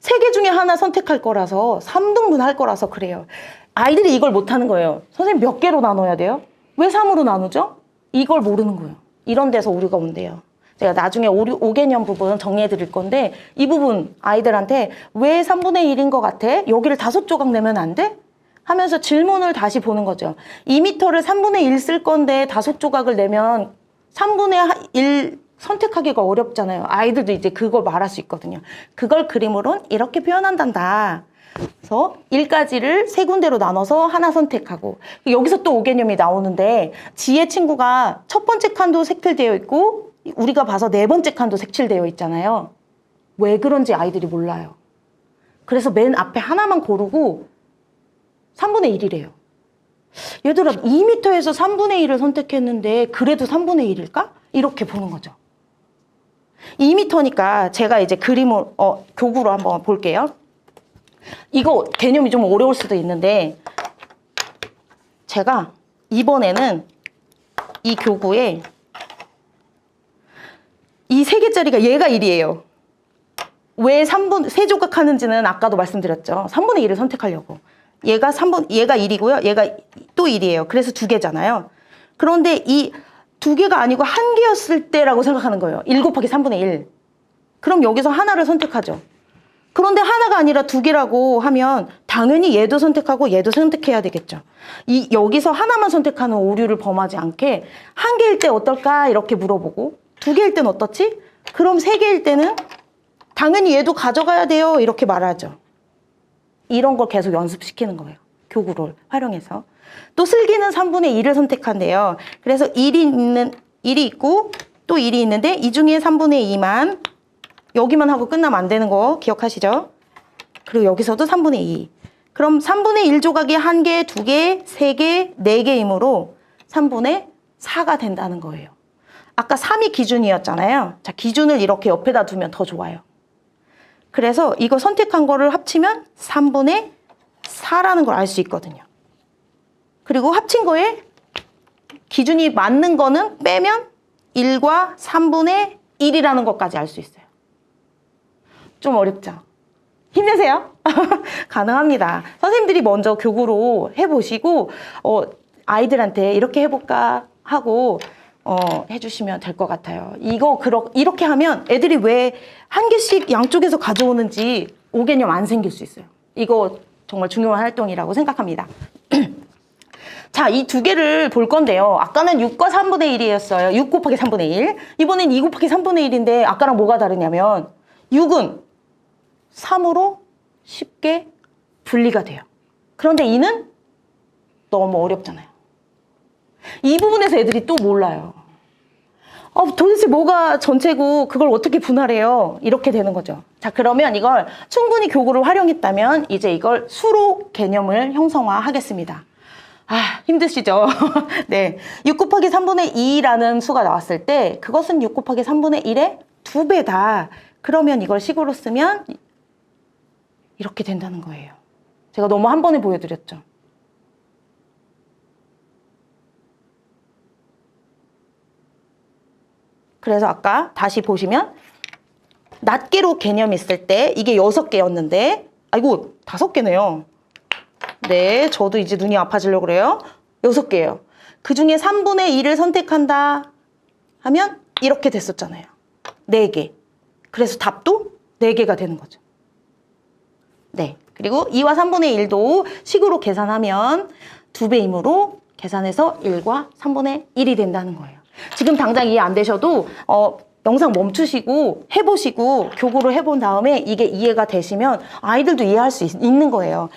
Speaker 1: 3개 중에 하나 선택할 거라서 3등분 할 거라서 그래요. 아이들이 이걸 못하는 거예요. 선생님 몇 개로 나눠야 돼요? 왜 3으로 나누죠? 이걸 모르는 거예요. 이런 데서 오류가 온대요. 제가 나중에 오개념 부분 정리해 드릴 건데 이 부분 아이들한테 왜 3분의 1인 것 같아? 여기를 5조각 내면 안 돼? 하면서 질문을 다시 보는 거죠. 2m를 3분의 1 쓸 건데 5조각을 내면 3분의 1 선택하기가 어렵잖아요. 아이들도 이제 그걸 말할 수 있거든요. 그걸 그림으로는 이렇게 표현한단다. 그래서 1까지를 3군데로 나눠서 하나 선택하고 여기서 또 오개념이 나오는데 지혜 친구가 첫 번째 칸도 색칠되어 있고 우리가 봐서 4번째 칸도 색칠되어 있잖아요. 왜 그런지 아이들이 몰라요. 그래서 맨 앞에 하나만 고르고 3분의 1이래요. 얘들아 2m에서 3분의 1을 선택했는데 그래도 3분의 1일까? 이렇게 보는 거죠. 2m니까 제가 이제 그림을 교구로 한번 볼게요. 이거 개념이 좀 어려울 수도 있는데 제가 이번에는 이 교구에 이 3개짜리가 얘가 1이에요. 왜 3조각 하는지는 아까도 말씀드렸죠. 3분의 1을 선택하려고. 얘가 1이고요. 얘가 또 1이에요. 그래서 2개잖아요. 그런데 이 2개가 아니고 1개였을 때라고 생각하는 거예요. 1 곱하기 3분의 1. 그럼 여기서 하나를 선택하죠. 그런데 하나가 아니라 2개라고 하면 당연히 얘도 선택하고 얘도 선택해야 되겠죠. 여기서 하나만 선택하는 오류를 범하지 않게 1개일 때 어떨까 이렇게 물어보고 2개일 때는 어떻지? 그럼 3개일 때는 당연히 얘도 가져가야 돼요 이렇게 말하죠. 이런 걸 계속 연습시키는 거예요. 교구를 활용해서. 또 슬기는 3분의 1을 선택한대요. 그래서 1이 있고 또 1이 있는데 이 중에 3분의 2만 여기만 하고 끝나면 안 되는 거 기억하시죠? 그리고 여기서도 3분의 2. 그럼 3분의 1 조각이 1개, 2개, 3개, 4개이므로 3분의 4가 된다는 거예요. 아까 3이 기준이었잖아요. 자, 기준을 이렇게 옆에다 두면 더 좋아요. 그래서 이거 선택한 거를 합치면 3분의 4라는 걸 알 수 있거든요. 그리고 합친 거에 기준이 맞는 거는 빼면 1과 3분의 1이라는 것까지 알 수 있어요. 좀 어렵죠? 힘내세요. 가능합니다. 선생님들이 먼저 교구로 해보시고 아이들한테 이렇게 해볼까 하고 해주시면 될 것 같아요. 이렇게 하면 애들이 왜 한 개씩 양쪽에서 가져오는지 오개념 안 생길 수 있어요. 이거 정말 중요한 활동이라고 생각합니다. 자, 이 두 개를 볼 건데요. 아까는 6과 3분의 1이었어요. 6 곱하기 3분의 1. 이번엔 2 곱하기 3분의 1인데 아까랑 뭐가 다르냐면 6은 3으로 쉽게 분리가 돼요. 그런데 2는 너무 어렵잖아요. 이 부분에서 애들이 또 몰라요. 도대체 뭐가 전체고 그걸 어떻게 분할해요? 이렇게 되는 거죠. 자, 그러면 이걸 충분히 교구를 활용했다면 이제 이걸 수로 개념을 형성화하겠습니다. 힘드시죠? 네. 6 곱하기 3분의 2라는 수가 나왔을 때 그것은 6 곱하기 3분의 1의 2배다. 그러면 이걸 식으로 쓰면 이렇게 된다는 거예요. 제가 너무 한 번에 보여드렸죠. 그래서 아까 다시 보시면 낱개로 개념이 있을 때 이게 6개였는데 아이고 5개네요. 네, 저도 이제 눈이 아파지려고 그래요. 6개예요. 그 중에 3분의 2를 선택한다 하면 이렇게 됐었잖아요. 4개. 그래서 답도 4개가 되는 거죠. 네. 그리고 2와 3분의 1도 식으로 계산하면 2배이므로 계산해서 1과 3분의 1이 된다는 거예요. 지금 당장 이해 안 되셔도 영상 멈추시고 해보시고 교구를 해본 다음에 이게 이해가 되시면 아이들도 이해할 수 있는 거예요.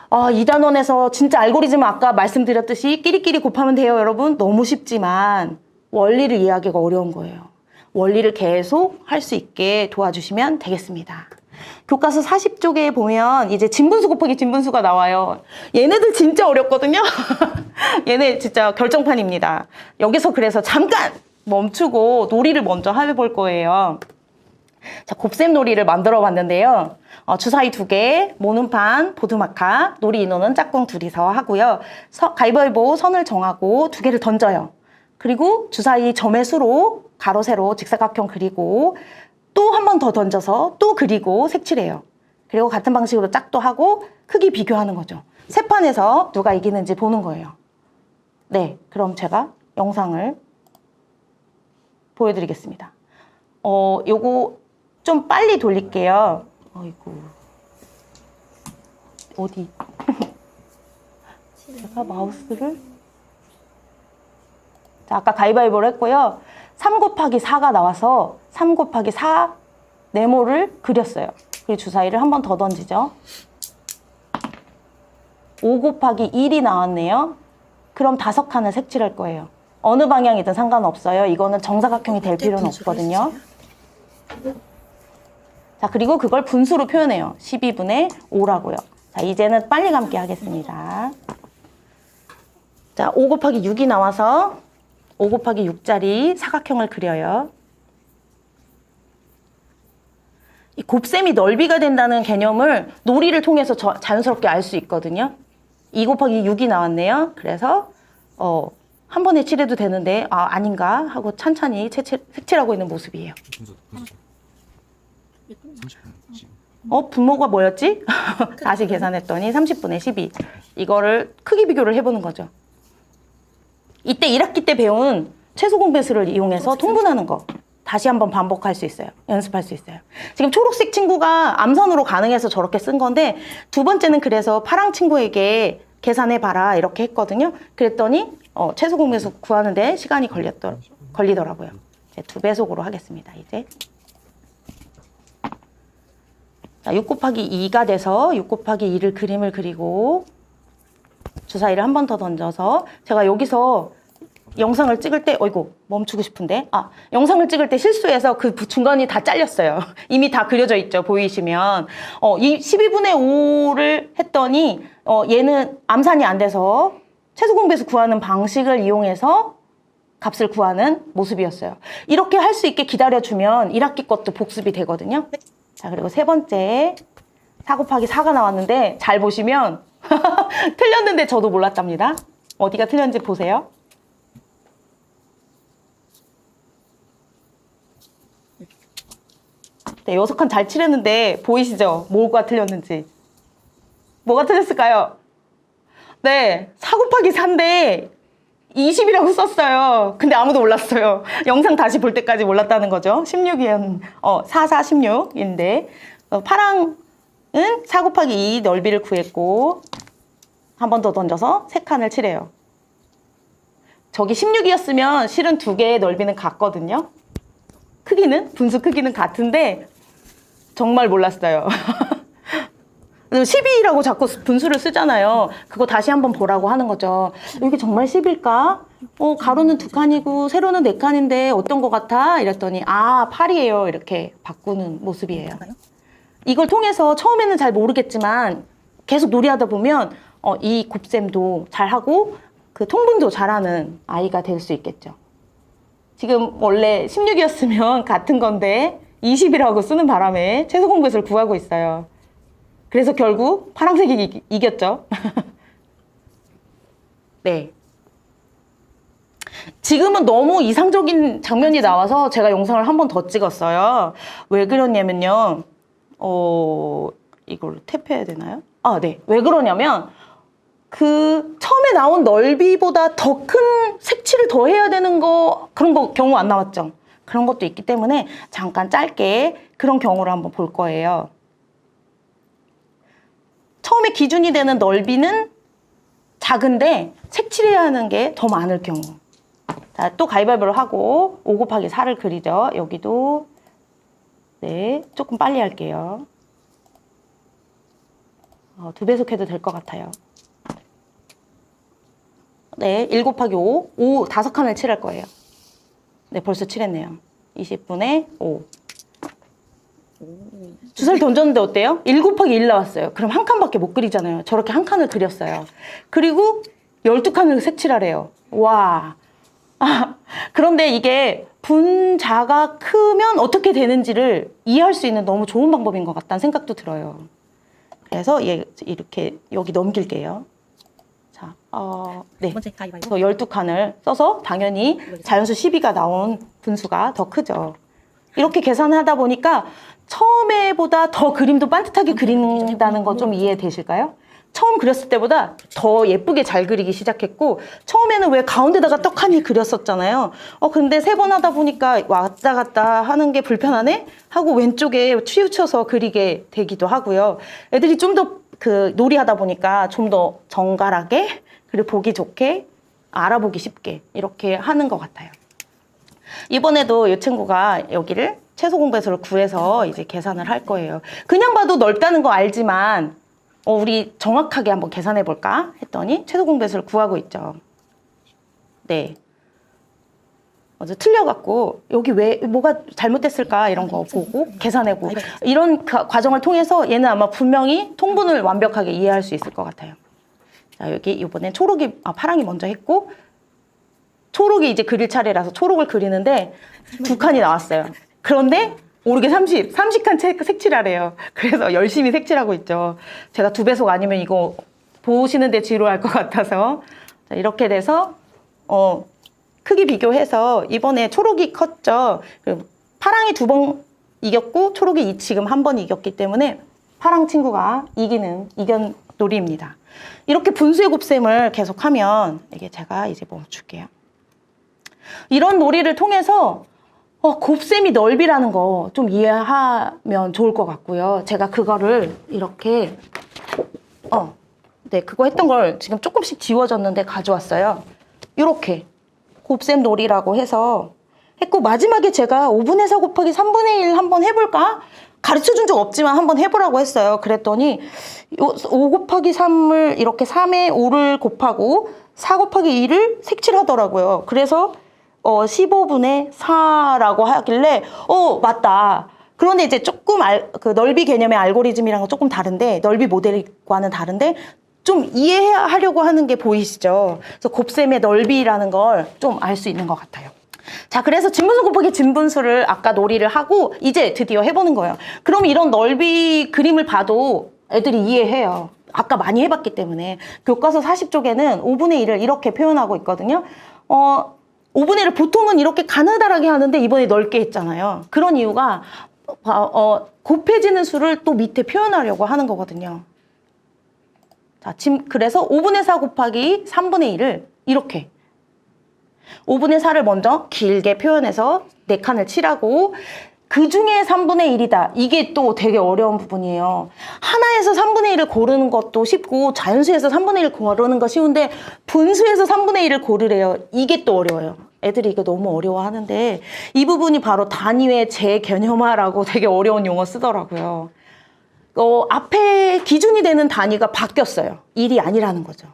Speaker 1: 2단원에서 진짜 알고리즘 아까 말씀드렸듯이 끼리끼리 곱하면 돼요, 여러분. 너무 쉽지만 원리를 이해하기가 어려운 거예요. 원리를 계속 할 수 있게 도와주시면 되겠습니다. 교과서 40쪽에 보면 이제 진분수 곱하기 진분수가 나와요. 얘네들 진짜 어렵거든요. 얘네 진짜 결정판입니다. 여기서 그래서 잠깐 멈추고 놀이를 먼저 해볼 거예요. 자, 곱셈 놀이를 만들어 봤는데요. 주사위 2개, 모눈판, 보드마카, 놀이 인원은 짝꿍 둘이서 하고요. 가위바위보 선을 정하고 2개를 던져요. 그리고 주사위 점의 수로 가로, 세로, 직사각형 그리고 또 한 번 더 던져서 또 그리고 색칠해요. 그리고 같은 방식으로 짝도 하고 크기 비교하는 거죠. 세 판에서 누가 이기는지 보는 거예요. 네, 그럼 제가 영상을 보여드리겠습니다. 요거 좀 빨리 돌릴게요. 아이고. 어디? 제가 마우스를. 자, 아까 가위바위보를 했고요. 3 곱하기 4가 나와서 3 곱하기 4 네모를 그렸어요. 그리고 주사위를 한 번 더 던지죠. 5 곱하기 1이 나왔네요. 그럼 5칸을 색칠할 거예요. 어느 방향이든 상관없어요. 이거는 정사각형이 될 필요는 없거든요. 자, 그리고 그걸 분수로 표현해요. 12분의 5라고요. 자, 이제는 빨리 감기 하겠습니다. 자, 5 곱하기 6이 나와서 5 곱하기 6짜리 사각형을 그려요. 이 곱셈이 넓이가 된다는 개념을 놀이를 통해서 자연스럽게 알 수 있거든요. 2 곱하기 6이 나왔네요. 그래서 한 번에 칠해도 되는데 아닌가 하고 찬찬히 색칠하고 있는 모습이에요. 분모가 뭐였지? 다시 계산했더니 30분의 12. 이거를 크기 비교를 해보는 거죠. 이때 1학기 때 배운 최소 공배수를 이용해서 통분하는 거 다시 한번 반복할 수 있어요. 연습할 수 있어요. 지금 초록색 친구가 암산으로 가능해서 저렇게 쓴 건데 두 번째는 그래서 파랑 친구에게 계산해봐라 이렇게 했거든요. 그랬더니 최소 공배수 구하는데 시간이 걸리더라고요. 이제 2배속으로 하겠습니다. 이제 자, 6 곱하기 2가 돼서 6 곱하기 2를 그림을 그리고 주사위를 한 번 더 던져서 제가 여기서 영상을 찍을 때 멈추고 싶은데 영상을 찍을 때 실수해서 그 중간이 다 잘렸어요. 이미 다 그려져 있죠. 보이시면 이 12분의 5를 했더니 얘는 암산이 안 돼서 최소 공배수 구하는 방식을 이용해서 값을 구하는 모습이었어요. 이렇게 할 수 있게 기다려주면 1학기 것도 복습이 되거든요. 자, 그리고 세 번째 4 곱하기 4가 나왔는데 잘 보시면 틀렸는데 저도 몰랐답니다. 어디가 틀렸는지 보세요. 네, 6칸 잘 칠했는데 보이시죠? 뭐가 틀렸는지. 뭐가 틀렸을까요? 네, 4 곱하기 4인데 20이라고 썼어요. 근데 아무도 몰랐어요. 영상 다시 볼 때까지 몰랐다는 거죠. 16이었, 4, 4, 16인데 파랑은 4 곱하기 2 넓이를 구했고 한 번 더 던져서 3칸을 칠해요. 저기 16이었으면 실은 두 개의 넓이는 같거든요. 크기는, 분수 크기는 같은데 정말 몰랐어요. 12라고 자꾸 분수를 쓰잖아요. 그거 다시 한번 보라고 하는 거죠. 이게 정말 10일까? 가로는 2칸이고 세로는 4칸인데 어떤 거 같아? 이랬더니 8이에요. 이렇게 바꾸는 모습이에요. 이걸 통해서 처음에는 잘 모르겠지만 계속 놀이하다 보면 이 곱셈도 잘하고 그 통분도 잘하는 아이가 될 수 있겠죠. 지금 원래 16이었으면 같은 건데 20이라고 쓰는 바람에 최소 공배수를 구하고 있어요. 그래서 결국 파란색이 이겼죠. 네. 지금은 너무 이상적인 장면이 나와서 제가 영상을 한 번 더 찍었어요. 왜 그러냐면요. 이걸로 탭해야 되나요? 네. 왜 그러냐면 그 처음에 나온 넓이보다 더 큰 색칠을 더 해야 되는 그런 거 경우 안 나왔죠. 그런 것도 있기 때문에 잠깐 짧게 그런 경우를 한번 볼 거예요. 처음에 기준이 되는 넓이는 작은데 색칠해야 하는 게 더 많을 경우. 자, 또 가위바위보를 하고 5 곱하기 4를 그리죠. 여기도 네, 조금 빨리 할게요. 2배속 해도 될 것 같아요. 네, 1 곱하기 5, 5칸을 칠할 거예요. 네, 벌써 칠했네요. 20분의 5. 주사를 던졌는데 어때요? 1 곱하기 1 나왔어요. 그럼 한 칸밖에 못 그리잖아요. 저렇게 한 칸을 그렸어요. 그리고 12칸을 색칠하래요. 와. 그런데 이게 분자가 크면 어떻게 되는지를 이해할 수 있는 너무 좋은 방법인 것 같다는 생각도 들어요. 그래서 이렇게 여기 넘길게요. 자, 네. 그래서 12칸을 써서 당연히 자연수 12가 나온 분수가 더 크죠. 이렇게 계산을 하다 보니까 처음에보다 더 그림도 반듯하게 그린다는 거 좀 이해되실까요? 처음 그렸을 때보다 더 예쁘게 잘 그리기 시작했고 처음에는 왜 가운데다가 떡하니 그렸었잖아요. 근데 3번 하다 보니까 왔다 갔다 하는 게 불편하네? 하고 왼쪽에 치우쳐서 그리게 되기도 하고요. 애들이 좀 더 놀이하다 보니까 좀 더 정갈하게 그리고 보기 좋게 알아보기 쉽게 이렇게 하는 것 같아요. 이번에도 이 친구가 여기를 최소 공배수를 구해서 이제 계산을 할 거예요. 그냥 봐도 넓다는 거 알지만 우리 정확하게 한번 계산해 볼까 했더니 최소 공배수를 구하고 있죠. 네. 어제 틀려갖고 여기 왜 뭐가 잘못됐을까 이런 거 보고 계산해보고 이런 과정을 통해서 얘는 아마 분명히 통분을 완벽하게 이해할 수 있을 것 같아요. 자, 여기 이번엔 파랑이 먼저 했고 초록이 이제 그릴 차례라서 초록을 그리는데 2칸이 나왔어요. 그런데 모르게 30칸 색칠하래요. 그래서 열심히 색칠하고 있죠. 제가 2배속 아니면 이거 보시는데 지루할 것 같아서. 자, 이렇게 돼서 크기 비교해서 이번에 초록이 컸죠. 파랑이 2번 이겼고 초록이 지금 한 번 이겼기 때문에 파랑 친구가 이긴 놀이입니다. 이렇게 분수의 곱셈을 계속하면 이게 제가 이제 멈출게요. 이런 놀이를 통해서 곱셈이 넓이라는 거 좀 이해하면 좋을 것 같고요. 제가 그거를 이렇게 네, 그거 했던 걸 지금 조금씩 지워졌는데 가져왔어요. 이렇게 곱셈 놀이라고 해서 했고 마지막에 제가 5분의 4 곱하기 3분의 1 한번 해볼까? 가르쳐준 적 없지만 한번 해보라고 했어요. 그랬더니 5 곱하기 3을 이렇게 3에 5를 곱하고 4 곱하기 2를 색칠하더라고요. 그래서 15분의 4라고 하길래 맞다. 그런데 이제 조금 그 넓이 개념의 알고리즘이랑은 조금 다른데 넓이 모델과는 다른데 좀 이해하려고 하는 게 보이시죠? 그래서 곱셈의 넓이라는 걸 좀 알 수 있는 것 같아요. 자, 그래서 진분수 곱하기 진분수를 아까 놀이를 하고 이제 드디어 해보는 거예요. 그럼 이런 넓이 그림을 봐도 애들이 이해해요. 아까 많이 해봤기 때문에. 교과서 40쪽에는 5분의 1을 이렇게 표현하고 있거든요. 5분의 1을 보통은 이렇게 가느다랗게 하는데 이번에 넓게 했잖아요. 그런 이유가 곱해지는 수를 또 밑에 표현하려고 하는 거거든요. 자, 지금 그래서 5분의 4 곱하기 3분의 1을 이렇게 5분의 4를 먼저 길게 표현해서 4칸을 칠하고 그 중에 3분의 1이다. 이게 또 되게 어려운 부분이에요. 하나에서 3분의 1을 고르는 것도 쉽고 자연수에서 3분의 1을 고르는 거 쉬운데 분수에서 3분의 1을 고르래요. 이게 또 어려워요. 애들이 이거 너무 어려워하는데 이 부분이 바로 단위의 재개념화라고 되게 어려운 용어 쓰더라고요. 앞에 기준이 되는 단위가 바뀌었어요. 1이 아니라는 거죠.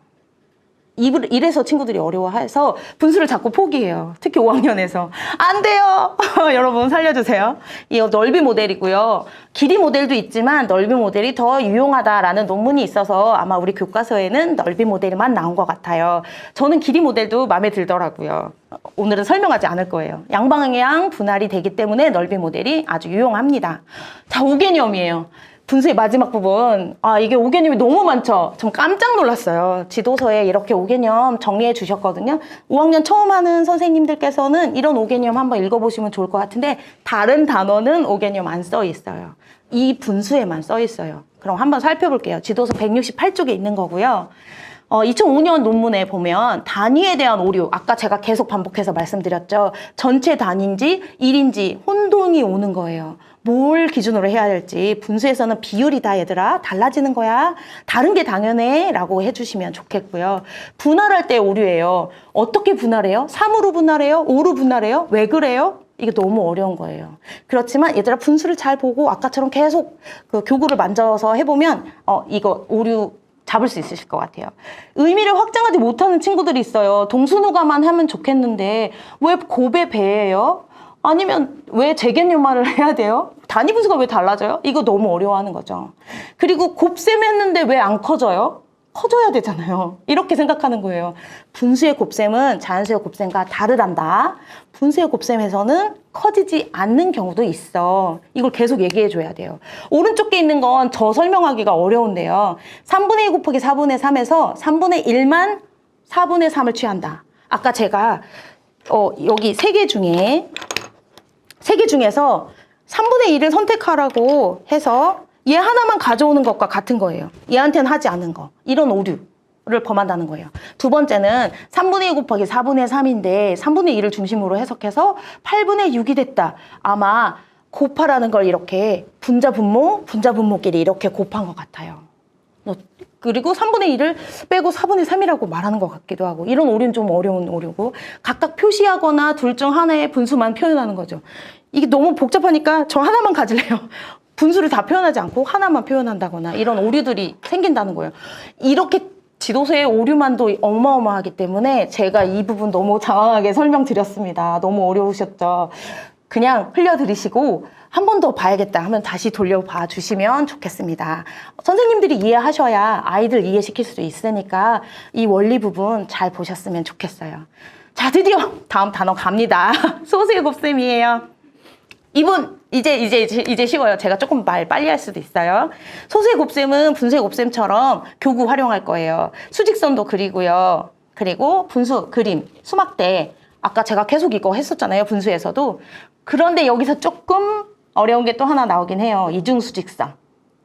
Speaker 1: 이래서 친구들이 어려워해서 분수를 자꾸 포기해요. 특히 5학년에서. 안 돼요! 여러분 살려주세요. 이 넓이 모델이고요. 길이 모델도 있지만 넓이 모델이 더 유용하다라는 논문이 있어서 아마 우리 교과서에는 넓이 모델만 나온 것 같아요. 저는 길이 모델도 마음에 들더라고요. 오늘은 설명하지 않을 거예요. 양방향 분할이 되기 때문에 넓이 모델이 아주 유용합니다. 자, 5개념이에요. 분수의 마지막 부분. 이게 5개념이 너무 많죠? 좀 깜짝 놀랐어요. 지도서에 이렇게 5개념 정리해 주셨거든요. 5학년 처음 하는 선생님들께서는 이런 5개념 한번 읽어보시면 좋을 것 같은데 다른 단어는 5개념 안 써 있어요. 이 분수에만 써 있어요. 그럼 한번 살펴볼게요. 지도서 168쪽에 있는 거고요. 2005년 논문에 보면 단위에 대한 오류, 아까 제가 계속 반복해서 말씀드렸죠. 전체 단위인지 1인지 혼동이 오는 거예요. 뭘 기준으로 해야 될지. 분수에서는 비율이다 얘들아. 달라지는 거야. 다른 게 당연해 라고 해주시면 좋겠고요. 분할할 때 오류예요. 어떻게 분할해요? 3으로 분할해요? 5로 분할해요? 왜 그래요? 이게 너무 어려운 거예요. 그렇지만 얘들아 분수를 잘 보고 아까처럼 계속 그 교구를 만져서 해보면 이거 오류 잡을 수 있으실 것 같아요. 의미를 확장하지 못하는 친구들이 있어요. 동수누가만 하면 좋겠는데 왜 곱의 배예요? 아니면 왜 재개념화를 해야 돼요? 단위 분수가 왜 달라져요? 이거 너무 어려워하는 거죠. 그리고 곱셈 했는데 왜 안 커져요? 커져야 되잖아요. 이렇게 생각하는 거예요. 분수의 곱셈은 자연수의 곱셈과 다르단다. 분수의 곱셈에서는 커지지 않는 경우도 있어. 이걸 계속 얘기해 줘야 돼요. 오른쪽 게 있는 건 저 설명하기가 어려운데요. 3분의 2 곱하기 4분의 3에서 3분의 1만 4분의 3을 취한다. 아까 제가 여기 세 개 중에서 3분의 1을 선택하라고 해서 얘 하나만 가져오는 것과 같은 거예요. 얘한테는 하지 않은 거. 이런 오류를 범한다는 거예요. 두 번째는 3분의 2 곱하기 4분의 3인데 3분의 2를 중심으로 해석해서 8분의 6이 됐다. 아마 곱하라는 걸 이렇게 분자분모끼리 이렇게 곱한 것 같아요. 그리고 3분의 1을 빼고 4분의 3이라고 말하는 것 같기도 하고 이런 오류는 좀 어려운 오류고 각각 표시하거나 둘 중 하나의 분수만 표현하는 거죠. 이게 너무 복잡하니까 저 하나만 가질래요. 분수를 다 표현하지 않고 하나만 표현한다거나 이런 오류들이 생긴다는 거예요. 이렇게 지도서의 오류만도 어마어마하기 때문에 제가 이 부분 너무 장황하게 설명드렸습니다. 너무 어려우셨죠? 그냥 흘려들이시고 한 번 더 봐야겠다 하면 다시 돌려봐 주시면 좋겠습니다. 선생님들이 이해하셔야 아이들 이해시킬 수도 있으니까 이 원리 부분 잘 보셨으면 좋겠어요. 자, 드디어 다음 단어 갑니다. 소수의 곱셈이에요. 이분 이제 쉬워요. 제가 조금 말 빨리 할 수도 있어요. 소수의 곱셈은 분수의 곱셈처럼 교구 활용할 거예요. 수직선도 그리고요. 그리고 분수 그림 수학 때 아까 제가 계속 이거 했었잖아요. 분수에서도. 그런데 여기서 조금 어려운 게 또 하나 나오긴 해요. 이중수직선.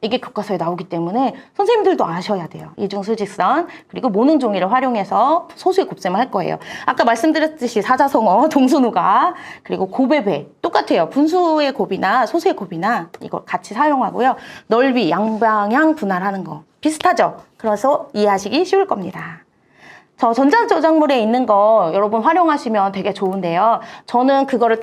Speaker 1: 이게 교과서에 나오기 때문에 선생님들도 아셔야 돼요. 이중수직선 그리고 모능종이를 활용해서 소수의 곱셈을 할 거예요. 아까 말씀드렸듯이 사자성어, 동수누가 그리고 곱의 배 똑같아요. 분수의 곱이나 소수의 곱이나 이걸 같이 사용하고요. 넓이, 양방향 분할하는 거 비슷하죠? 그래서 이해하시기 쉬울 겁니다. 저 전자저작물에 있는 거 여러분 활용하시면 되게 좋은데요. 저는 그거를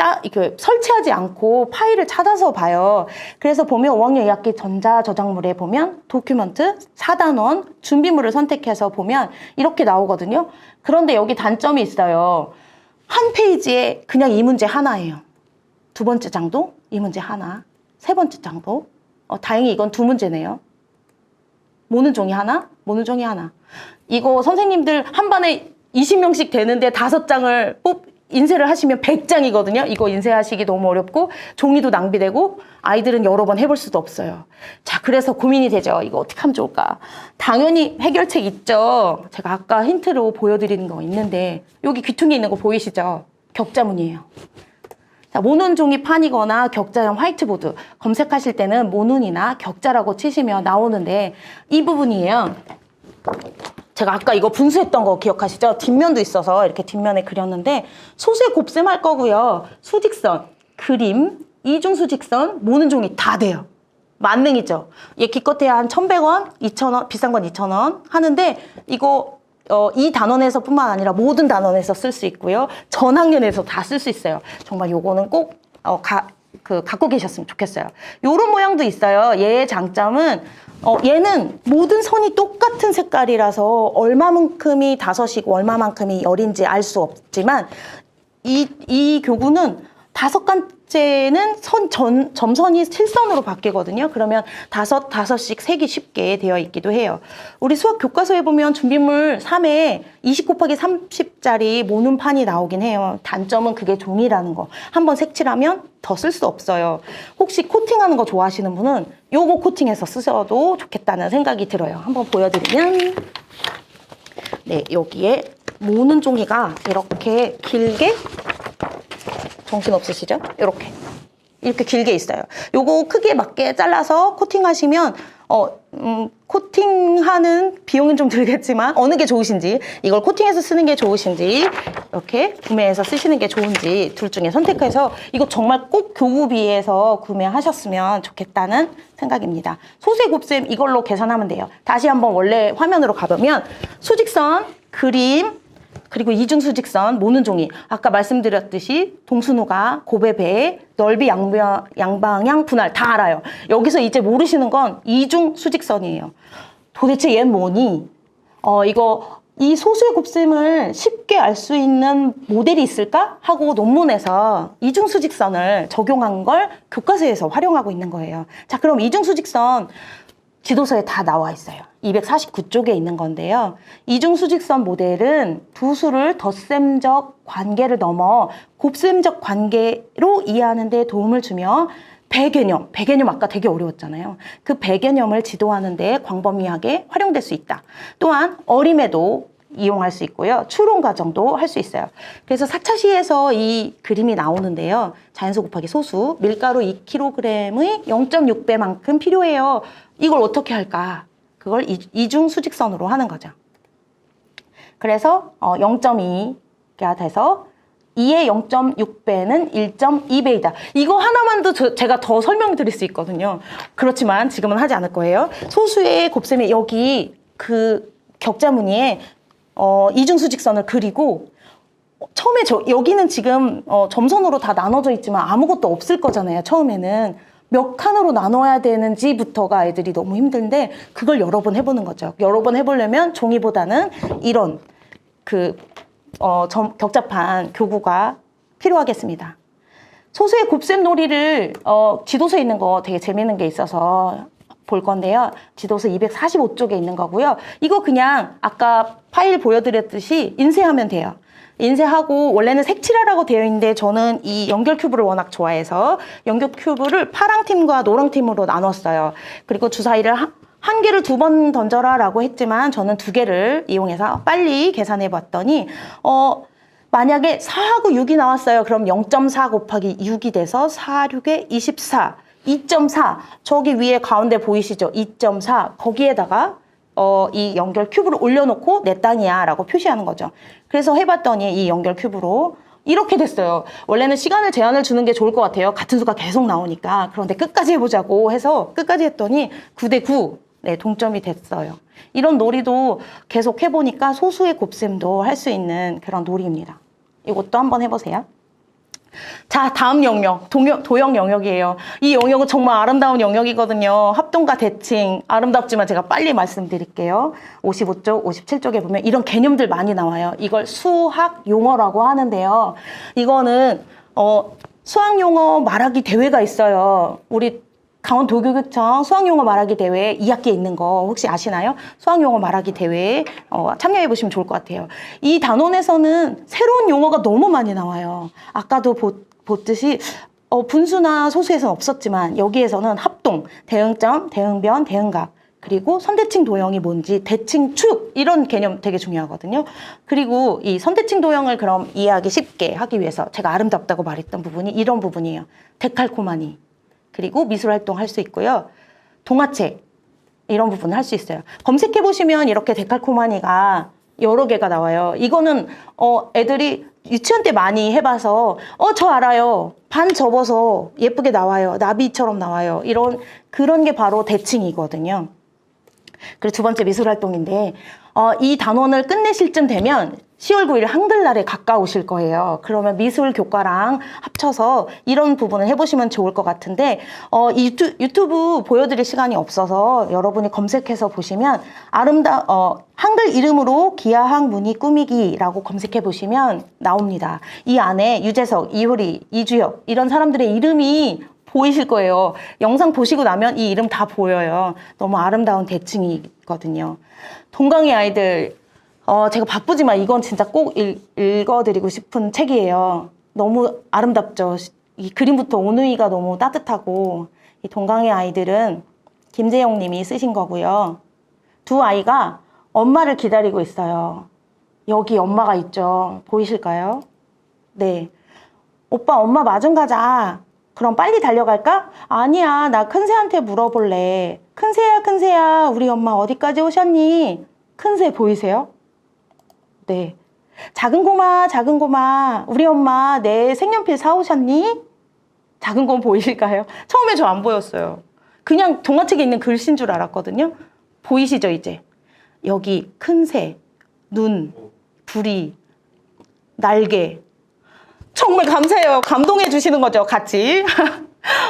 Speaker 1: 설치하지 않고 파일을 찾아서 봐요. 그래서 보면 5학년 2학기 전자저작물에 보면 도큐먼트 4단원 준비물을 선택해서 보면 이렇게 나오거든요. 그런데 여기 단점이 있어요. 한 페이지에 그냥 이 문제 하나예요. 두 번째 장도 이 문제 하나, 세 번째 장도 다행히 이건 두 문제네요. 모는종이 하나, 모는종이 하나. 이거 선생님들 한 반에 20명씩 되는데 5장을 인쇄를 하시면 100장이거든요. 이거 인쇄하시기 너무 어렵고 종이도 낭비되고 아이들은 여러 번 해볼 수도 없어요. 자, 그래서 고민이 되죠. 이거 어떻게 하면 좋을까? 당연히 해결책 있죠. 제가 아까 힌트로 보여드리는 거 있는데 여기 귀퉁이 있는 거 보이시죠? 격자문이에요. 자, 모눈종이 판이거나 격자형 화이트보드 검색하실 때는 모눈이나 격자라고 치시면 나오는데 이 부분이에요. 제가 아까 이거 분수했던 거 기억하시죠? 뒷면도 있어서 이렇게 뒷면에 그렸는데 소수의 곱셈 할 거고요. 수직선, 그림, 이중수직선, 모눈종이 다 돼요. 만능이죠. 얘 기껏해야 한 1,100원, 2,000원, 비싼 건 2,000원 하는데 이거 이 단원에서 뿐만 아니라 모든 단원에서 쓸 수 있고요. 전 학년에서 다 쓸 수 있어요. 정말 요거는 꼭 갖고 계셨으면 좋겠어요. 요런 모양도 있어요. 얘의 장점은 얘는 모든 선이 똑같은 색깔이라서 얼마만큼이 5이고 얼마만큼이 열인지 알 수 없지만 이 교구는 5간째는 점선이 7선으로 바뀌거든요. 그러면 5씩 세기 쉽게 되어 있기도 해요. 우리 수학 교과서에 보면 준비물 3에 20 곱하기 30짜리 모눈판이 나오긴 해요. 단점은 그게 종이라는 거. 한번 색칠하면 더 쓸 수 없어요. 혹시 코팅하는 거 좋아하시는 분은 요거 코팅해서 쓰셔도 좋겠다는 생각이 들어요. 한번 보여드리면 네, 여기에 모눈 종이가 이렇게 길게 정신없으시죠? 이렇게 길게 있어요. 요거 크기에 맞게 잘라서 코팅하시면 코팅하는 비용은 좀 들겠지만 어느 게 좋으신지, 이걸 코팅해서 쓰는 게 좋으신지, 이렇게 구매해서 쓰시는 게 좋은지 둘 중에 선택해서 이거 정말 꼭 교구비에서 구매하셨으면 좋겠다는 생각입니다. 소수의 곱셈 이걸로 계산하면 돼요. 다시 한번 원래 화면으로 가보면 수직선, 그림, 그리고 이중수직선, 모눈종이 아까 말씀드렸듯이 동순우가 곱의 넓이, 양방향, 분할 다 알아요. 여기서 이제 모르시는 건 이중수직선이에요. 도대체 얘는 뭐니? 이 소수의 곱셈을 쉽게 알 수 있는 모델이 있을까? 하고 논문에서 이중수직선을 적용한 걸 교과서에서 활용하고 있는 거예요. 자, 그럼 이중수직선 지도서에 다 나와 있어요. 249쪽에 있는 건데요. 이중수직선 모델은 두 수를 덧셈적 관계를 넘어 곱셈적 관계로 이해하는 데 도움을 주며 배개념 아까 되게 어려웠잖아요. 그 배개념을 지도하는 데 광범위하게 활용될 수 있다. 또한 어림에도 이용할 수 있고요. 추론 과정도 할 수 있어요. 그래서 4차 시에서 이 그림이 나오는데요. 자연수 곱하기 소수, 밀가루 2kg의 0.6배만큼 필요해요. 이걸 어떻게 할까? 그걸 이중 수직선으로 하는 거죠. 그래서 0.2가 돼서 2의 0.6배는 1.2배이다. 이거 하나만도 제가 더 설명드릴 수 있거든요. 그렇지만 지금은 하지 않을 거예요. 소수의 곱셈에 여기 그 격자 무늬에 이중수직선을 그리고 처음에 여기는 지금 점선으로 다 나눠져 있지만 아무것도 없을 거잖아요. 처음에는 몇 칸으로 나눠야 되는지부터가 애들이 너무 힘든데 그걸 여러 번 해보는 거죠. 여러 번 해보려면 종이보다는 이런 격자판 교구가 필요하겠습니다. 소수의 곱셈 놀이를 지도서에 있는 거 되게 재밌는 게 있어서 볼 건데요. 지도서 245쪽에 있는 거고요. 이거 그냥 아까 파일 보여드렸듯이 인쇄하면 돼요. 인쇄하고 원래는 색칠하라고 되어 있는데 저는 이 연결 큐브를 워낙 좋아해서 연결 큐브를 파랑 팀과 노랑 팀으로 나눴어요. 그리고 주사위를 한 개를 2번 던져라 라고 했지만 저는 2개를 이용해서 빨리 계산해 봤더니 만약에 4하고 6이 나왔어요. 그럼 0.4 곱하기 6이 돼서 4, 6에 24, 2.4 저기 위에 가운데 보이시죠? 2.4 거기에다가 이 연결 큐브를 올려놓고 내 땅이야 라고 표시하는 거죠. 그래서 해봤더니 이 연결 큐브로 이렇게 됐어요. 원래는 시간을 제한을 주는 게 좋을 것 같아요. 같은 수가 계속 나오니까. 그런데 끝까지 해보자고 해서 끝까지 했더니 9대9 네, 동점이 됐어요. 이런 놀이도 계속 해보니까 소수의 곱셈도 할 수 있는 그런 놀이입니다. 이것도 한번 해보세요. 자, 다음 영역, 도형 영역이에요. 이 영역은 정말 아름다운 영역이거든요. 합동과 대칭, 아름답지만 제가 빨리 말씀드릴게요. 55쪽, 57쪽에 보면 이런 개념들 많이 나와요. 이걸 수학 용어라고 하는데요. 이거는 수학 용어 말하기 대회가 있어요. 우리 강원도교육청 수학용어 말하기 대회 2학기에 있는 거 혹시 아시나요? 수학용어 말하기 대회에 참여해 보시면 좋을 것 같아요. 이 단원에서는 새로운 용어가 너무 많이 나와요. 아까도 보듯이 분수나 소수에서는 없었지만 여기에서는 합동, 대응점, 대응변, 대응각, 그리고 선대칭 도형이 뭔지, 대칭 축 이런 개념 되게 중요하거든요. 그리고 이 선대칭 도형을 그럼 이해하기 쉽게 하기 위해서 제가 아름답다고 말했던 부분이 이런 부분이에요. 데칼코마니, 그리고 미술활동 할 수 있고요. 동화책 이런 부분을 할 수 있어요. 검색해 보시면 이렇게 데칼코마니가 여러 개가 나와요. 이거는 애들이 유치원 때 많이 해봐서 저 알아요. 반 접어서 예쁘게 나와요. 나비처럼 나와요. 이런 그런 게 바로 대칭이거든요. 그리고 두 번째 미술활동인데 이 단원을 끝내실 쯤 되면 10월 9일 한글날에 가까우실 거예요. 그러면 미술 교과랑 합쳐서 이런 부분을 해보시면 좋을 것 같은데 유튜브 보여드릴 시간이 없어서 여러분이 검색해서 보시면 한글 이름으로 기하학 무늬 꾸미기라고 검색해 보시면 나옵니다. 이 안에 유재석, 이효리, 이주혁 이런 사람들의 이름이 보이실 거예요. 영상 보시고 나면 이 이름 다 보여요. 너무 아름다운 대칭이거든요. 동강의 아이들, 제가 바쁘지만 이건 진짜 꼭 읽어드리고 싶은 책이에요. 너무 아름답죠. 이 그림부터 온의가 너무 따뜻하고, 이 동강의 아이들은 김재영 님이 쓰신 거고요. 두 아이가 엄마를 기다리고 있어요. 여기 엄마가 있죠. 보이실까요? 네. 오빠, 엄마 마중 가자. 그럼 빨리 달려갈까? 아니야, 나 큰새한테 물어볼래. 큰새야, 큰새야, 우리 엄마 어디까지 오셨니? 큰새 보이세요? 네. 작은 고마, 작은 고마, 우리 엄마 내 색연필 사오셨니? 작은 고마 보이실까요? 처음에 저 안 보였어요. 그냥 동화책에 있는 글씨인 줄 알았거든요. 보이시죠, 이제? 여기 큰새, 눈, 부리, 날개. 정말 감사해요. 감동해 주시는 거죠, 같이.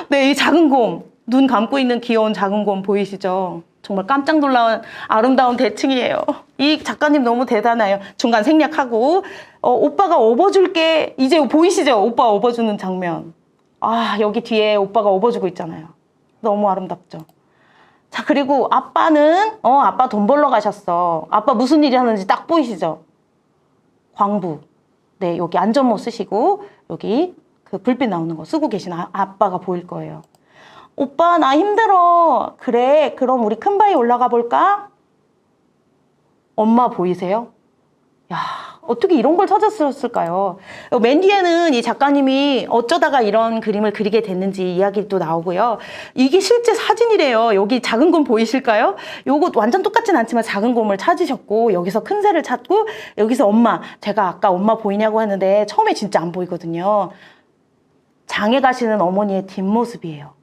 Speaker 1: 네, 이 작은 곰, 눈 감고 있는 귀여운 작은 곰 보이시죠? 정말 깜짝 놀라운 아름다운 대칭이에요. 이 작가님 너무 대단해요. 중간 생략하고 오빠가 업어줄게. 이제 보이시죠? 오빠 업어주는 장면. 아, 여기 뒤에 오빠가 업어주고 있잖아요. 너무 아름답죠? 자, 그리고 아빠는 아빠 돈 벌러 가셨어. 아빠 무슨 일이 하는지 딱 보이시죠? 광부. 네, 여기 안전모 쓰시고 여기 그 불빛 나오는 거 쓰고 계신 아빠가 보일 거예요. 오빠, 나 힘들어. 그래, 그럼 우리 큰 바위 올라가 볼까? 엄마 보이세요? 야, 어떻게 이런 걸 찾았을까요? 맨 뒤에는 이 작가님이 어쩌다가 이런 그림을 그리게 됐는지 이야기도 나오고요. 이게 실제 사진이래요. 여기 작은 곰 보이실까요? 요거 완전 똑같진 않지만 작은 곰을 찾으셨고, 여기서 큰 새를 찾고, 여기서 엄마, 제가 아까 엄마 보이냐고 했는데 처음에 진짜 안 보이거든요. 장에 가시는 어머니의 뒷모습이에요.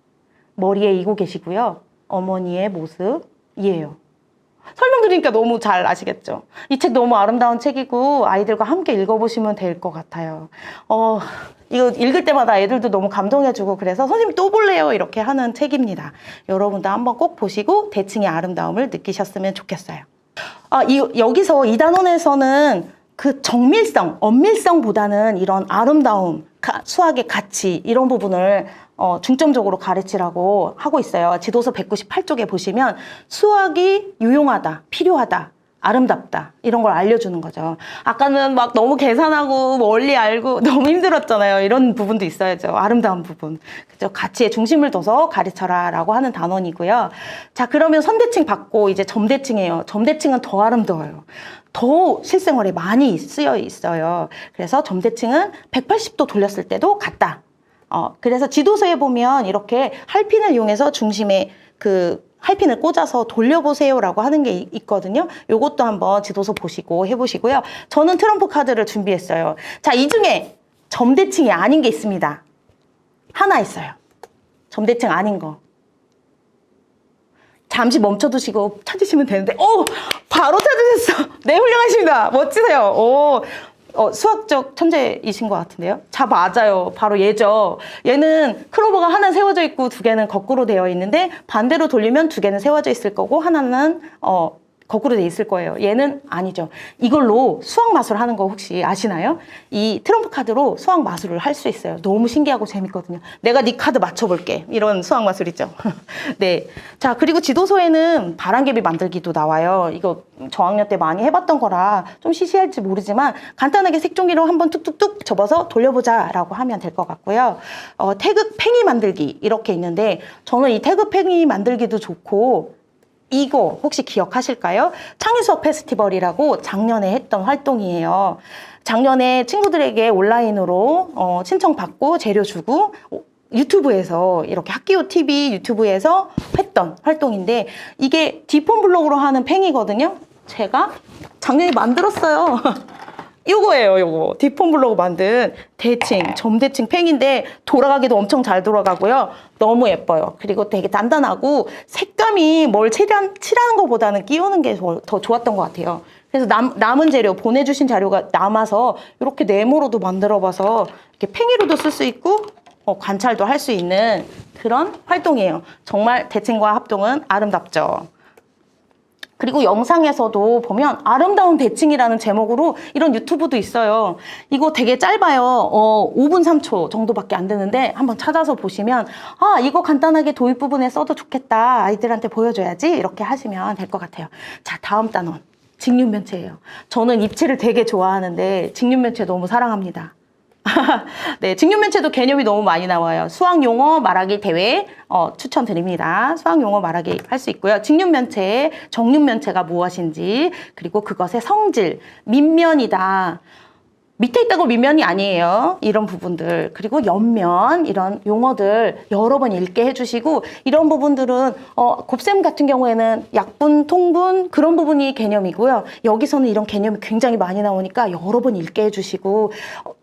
Speaker 1: 머리에 이고 계시고요. 어머니의 모습이에요. 설명드리니까 너무 잘 아시겠죠? 이 책 너무 아름다운 책이고 아이들과 함께 읽어보시면 될 것 같아요. 이거 읽을 때마다 애들도 너무 감동해주고 그래서 선생님 또 볼래요? 이렇게 하는 책입니다. 여러분도 한번 꼭 보시고 대칭의 아름다움을 느끼셨으면 좋겠어요. 여기서 이 단원에서는 그 정밀성, 엄밀성보다는 이런 아름다움, 수학의 가치 이런 부분을 중점적으로 가르치라고 하고 있어요. 지도서 198쪽에 보시면 수학이 유용하다, 필요하다, 아름답다 이런 걸 알려주는 거죠. 아까는 막 너무 계산하고 멀리 알고 너무 힘들었잖아요. 이런 부분도 있어야죠. 아름다운 부분. 그죠? 가치에 중심을 둬서 가르쳐라 라고 하는 단원이고요. 자, 그러면 선대칭 받고 이제 점대칭이에요. 점대칭은 더 아름다워요. 더 실생활에 많이 쓰여 있어요. 그래서 점대칭은 180도 돌렸을 때도 같다. 그래서 지도서에 보면 이렇게 할핀을 이용해서 중심에 그 할핀을 꽂아서 돌려보세요라고 하는 게 있거든요. 요것도 한번 지도서 보시고 해보시고요. 저는 트럼프 카드를 준비했어요. 자, 이 중에 점대칭이 아닌 게 있습니다. 하나 있어요. 점대칭 아닌 거. 잠시 멈춰두시고 찾으시면 되는데, 바로 찾으셨어. 네, 훌륭하십니다. 멋지세요. 수학적 천재이신 것 같은데요? 자, 맞아요. 바로 얘죠. 얘는 클로버가 하나 세워져 있고 두 개는 거꾸로 되어 있는데 반대로 돌리면 두 개는 세워져 있을 거고 하나는 거꾸로 돼 있을 거예요. 얘는 아니죠. 이걸로 수학 마술 하는 거 혹시 아시나요? 이 트럼프 카드로 수학 마술을 할 수 있어요. 너무 신기하고 재밌거든요. 내가 네 카드 맞춰볼게. 이런 수학 마술 있죠. 네. 자, 그리고 지도서에는 바람개비 만들기도 나와요. 이거 저학년 때 많이 해봤던 거라 좀 시시할지 모르지만 간단하게 색종이로 한번 뚝뚝뚝 접어서 돌려보자 라고 하면 될 것 같고요. 태극 팽이 만들기 이렇게 있는데 저는 이 태극 팽이 만들기도 좋고 이거 혹시 기억하실까요? 창의수업 페스티벌이라고 작년에 했던 활동이에요. 작년에 친구들에게 온라인으로 신청받고 재료 주고 유튜브에서 이렇게 학기호 TV 유튜브에서 했던 활동인데 이게 디폰 블록으로 하는 팽이거든요. 제가 작년에 만들었어요. 요거예요, 요거. 디폰 블록 만든 대칭, 점대칭 팽인데 돌아가기도 엄청 잘 돌아가고요. 너무 예뻐요. 그리고 되게 단단하고 색감이 뭘 칠하는 것보다는 끼우는 게 더 좋았던 것 같아요. 그래서 남은 재료, 보내주신 자료가 남아서 이렇게 네모로도 만들어봐서 이렇게 팽이로도 쓸 수 있고 관찰도 할 수 있는 그런 활동이에요. 정말 대칭과 합동은 아름답죠. 그리고 영상에서도 보면 아름다운 대칭이라는 제목으로 이런 유튜브도 있어요. 이거 되게 짧아요. 5분 3초 정도밖에 안 되는데 한번 찾아서 보시면 아 이거 간단하게 도입 부분에 써도 좋겠다. 아이들한테 보여줘야지 이렇게 하시면 될 것 같아요. 자 다음 단원 직육면체예요. 저는 입체를 되게 좋아하는데 직육면체 너무 사랑합니다. 네, 직육면체도 개념이 너무 많이 나와요. 수학용어 말하기 대회 추천드립니다. 수학용어 말하기 할 수 있고요. 직육면체, 정육면체가 무엇인지 그리고 그것의 성질, 밑면이다. 밑에 있다고 밑면이 아니에요. 이런 부분들. 그리고 옆면 이런 용어들 여러 번 읽게 해주시고 이런 부분들은 곱셈 같은 경우에는 약분, 통분 그런 부분이 개념이고요. 여기서는 이런 개념이 굉장히 많이 나오니까 여러 번 읽게 해주시고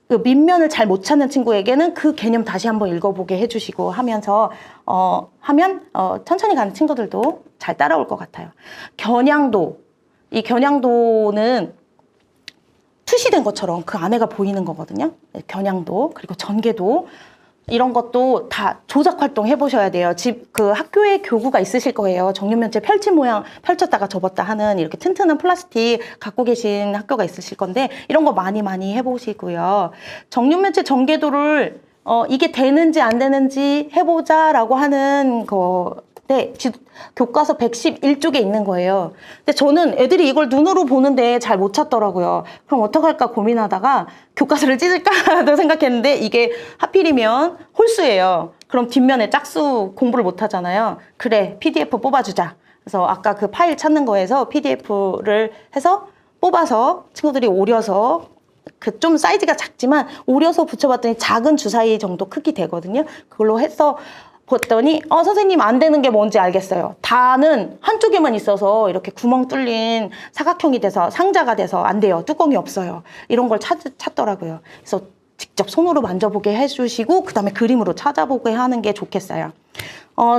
Speaker 1: 그 밑면을 잘 못 찾는 친구에게는 그 개념 다시 한번 읽어보게 해주시고 하면서 하면 천천히 가는 친구들도 잘 따라올 것 같아요. 겨냥도. 이 겨냥도는 투시된 것처럼 그 안에가 보이는 거거든요. 겨냥도 그리고 전개도 이런 것도 다 조작 활동 해보셔야 돼요. 그 학교에 교구가 있으실 거예요. 정육면체 펼친 모양 펼쳤다가 접었다 하는 이렇게 튼튼한 플라스틱 갖고 계신 학교가 있으실 건데 이런 거 많이 해보시고요. 정육면체 전개도를 이게 되는지 안 되는지 해보자라고 하는 거 네, 교과서 111쪽에 있는 거예요. 근데 저는 애들이 이걸 눈으로 보는데 잘 못 찾더라고요. 그럼 어떡할까 고민하다가 교과서를 찢을까도 생각했는데 이게 하필이면 홀수예요. 그럼 뒷면에 짝수 공부를 못 하잖아요. 그래, PDF 뽑아주자. 그래서 아까 그 파일 찾는 거에서 PDF를 해서 뽑아서 친구들이 오려서 그 좀 사이즈가 작지만 오려서 붙여봤더니 작은 주사위 정도 크기 되거든요. 그걸로 해서 봤더니 선생님 안 되는 게 뭔지 알겠어요. 다는 한쪽에만 있어서 이렇게 구멍 뚫린 사각형이 돼서 상자가 돼서 안 돼요. 뚜껑이 없어요. 이런 걸 찾더라고요. 그래서 직접 손으로 만져보게 해주시고 그 다음에 그림으로 찾아보게 하는 게 좋겠어요.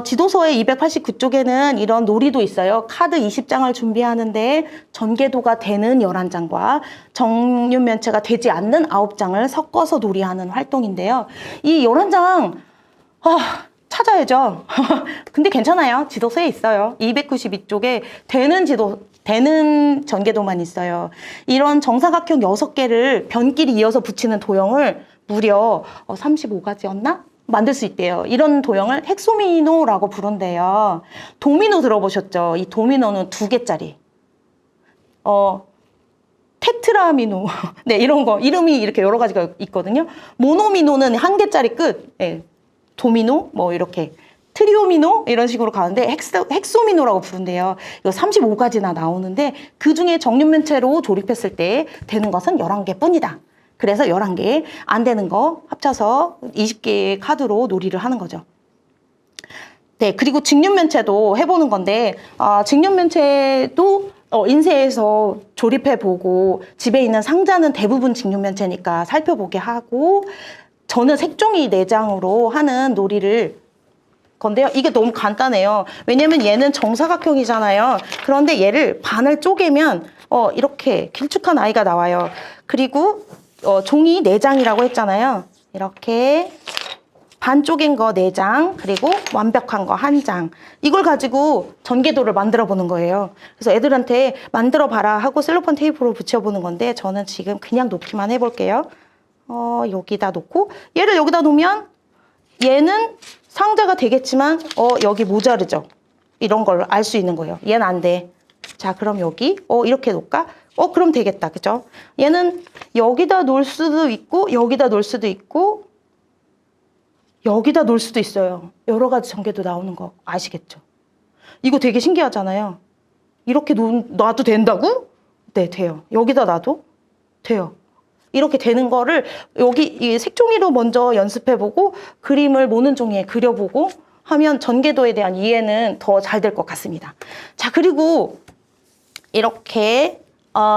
Speaker 1: 지도서의 289쪽에는 이런 놀이도 있어요. 카드 20장을 준비하는데 전개도가 되는 11장과 정육면체가 되지 않는 9장을 섞어서 놀이하는 활동인데요. 이 11장 찾아야죠. 근데 괜찮아요. 지도서에 있어요. 292쪽에 되는 전개도만 있어요. 이런 정사각형 6개를 변끼리 이어서 붙이는 도형을 무려 35가지였나? 만들 수 있대요. 이런 도형을 헥소미노라고 부른대요. 도미노 들어보셨죠? 이 도미노는 2개짜리. 테트라미노. 네, 이런 거. 이름이 이렇게 여러 가지가 있거든요. 모노미노는 1개짜리 끝. 네. 도미노, 뭐 이렇게 트리오미노 이런 식으로 가는데 헥소미노라고 부른대요. 이거 35가지나 나오는데 그 중에 정육면체로 조립했을 때 되는 것은 11개 뿐이다. 그래서 11개 안 되는 거 합쳐서 20개의 카드로 놀이를 하는 거죠. 네, 그리고 직육면체도 해보는 건데 직육면체도 인쇄해서 조립해보고 집에 있는 상자는 대부분 직육면체니까 살펴보게 하고 저는 색종이 내장으로 하는 놀이를 건데요. 이게 너무 간단해요. 왜냐면 얘는 정사각형이잖아요. 그런데 얘를 반을 쪼개면 이렇게 길쭉한 아이가 나와요. 그리고 종이 4장이라고 했잖아요. 이렇게 반 쪼갠 거 4장 그리고 완벽한 거 1장 이걸 가지고 전개도를 만들어 보는 거예요. 그래서 애들한테 만들어 봐라 하고 셀로판 테이프로 붙여보는 건데 저는 지금 그냥 놓기만 해볼게요. 여기다 놓고 얘를 여기다 놓으면 얘는 상자가 되겠지만 여기 모자르죠. 이런 걸 알 수 있는 거예요. 얘는 안 돼. 자 그럼 여기 이렇게 놓을까? 그럼 되겠다. 그죠? 얘는 여기다 놓을 수도 있고 여기다 놓을 수도 있고 여기다 놓을 수도 있어요. 여러 가지 전개도 나오는 거 아시겠죠? 이거 되게 신기하잖아요. 이렇게 놔도 된다고? 네, 돼요. 여기다 놔도 돼요. 이렇게 되는 거를 여기 이 색종이로 먼저 연습해보고 그림을 모는 종이에 그려보고 하면 전개도에 대한 이해는 더 잘 될 것 같습니다. 자, 그리고 이렇게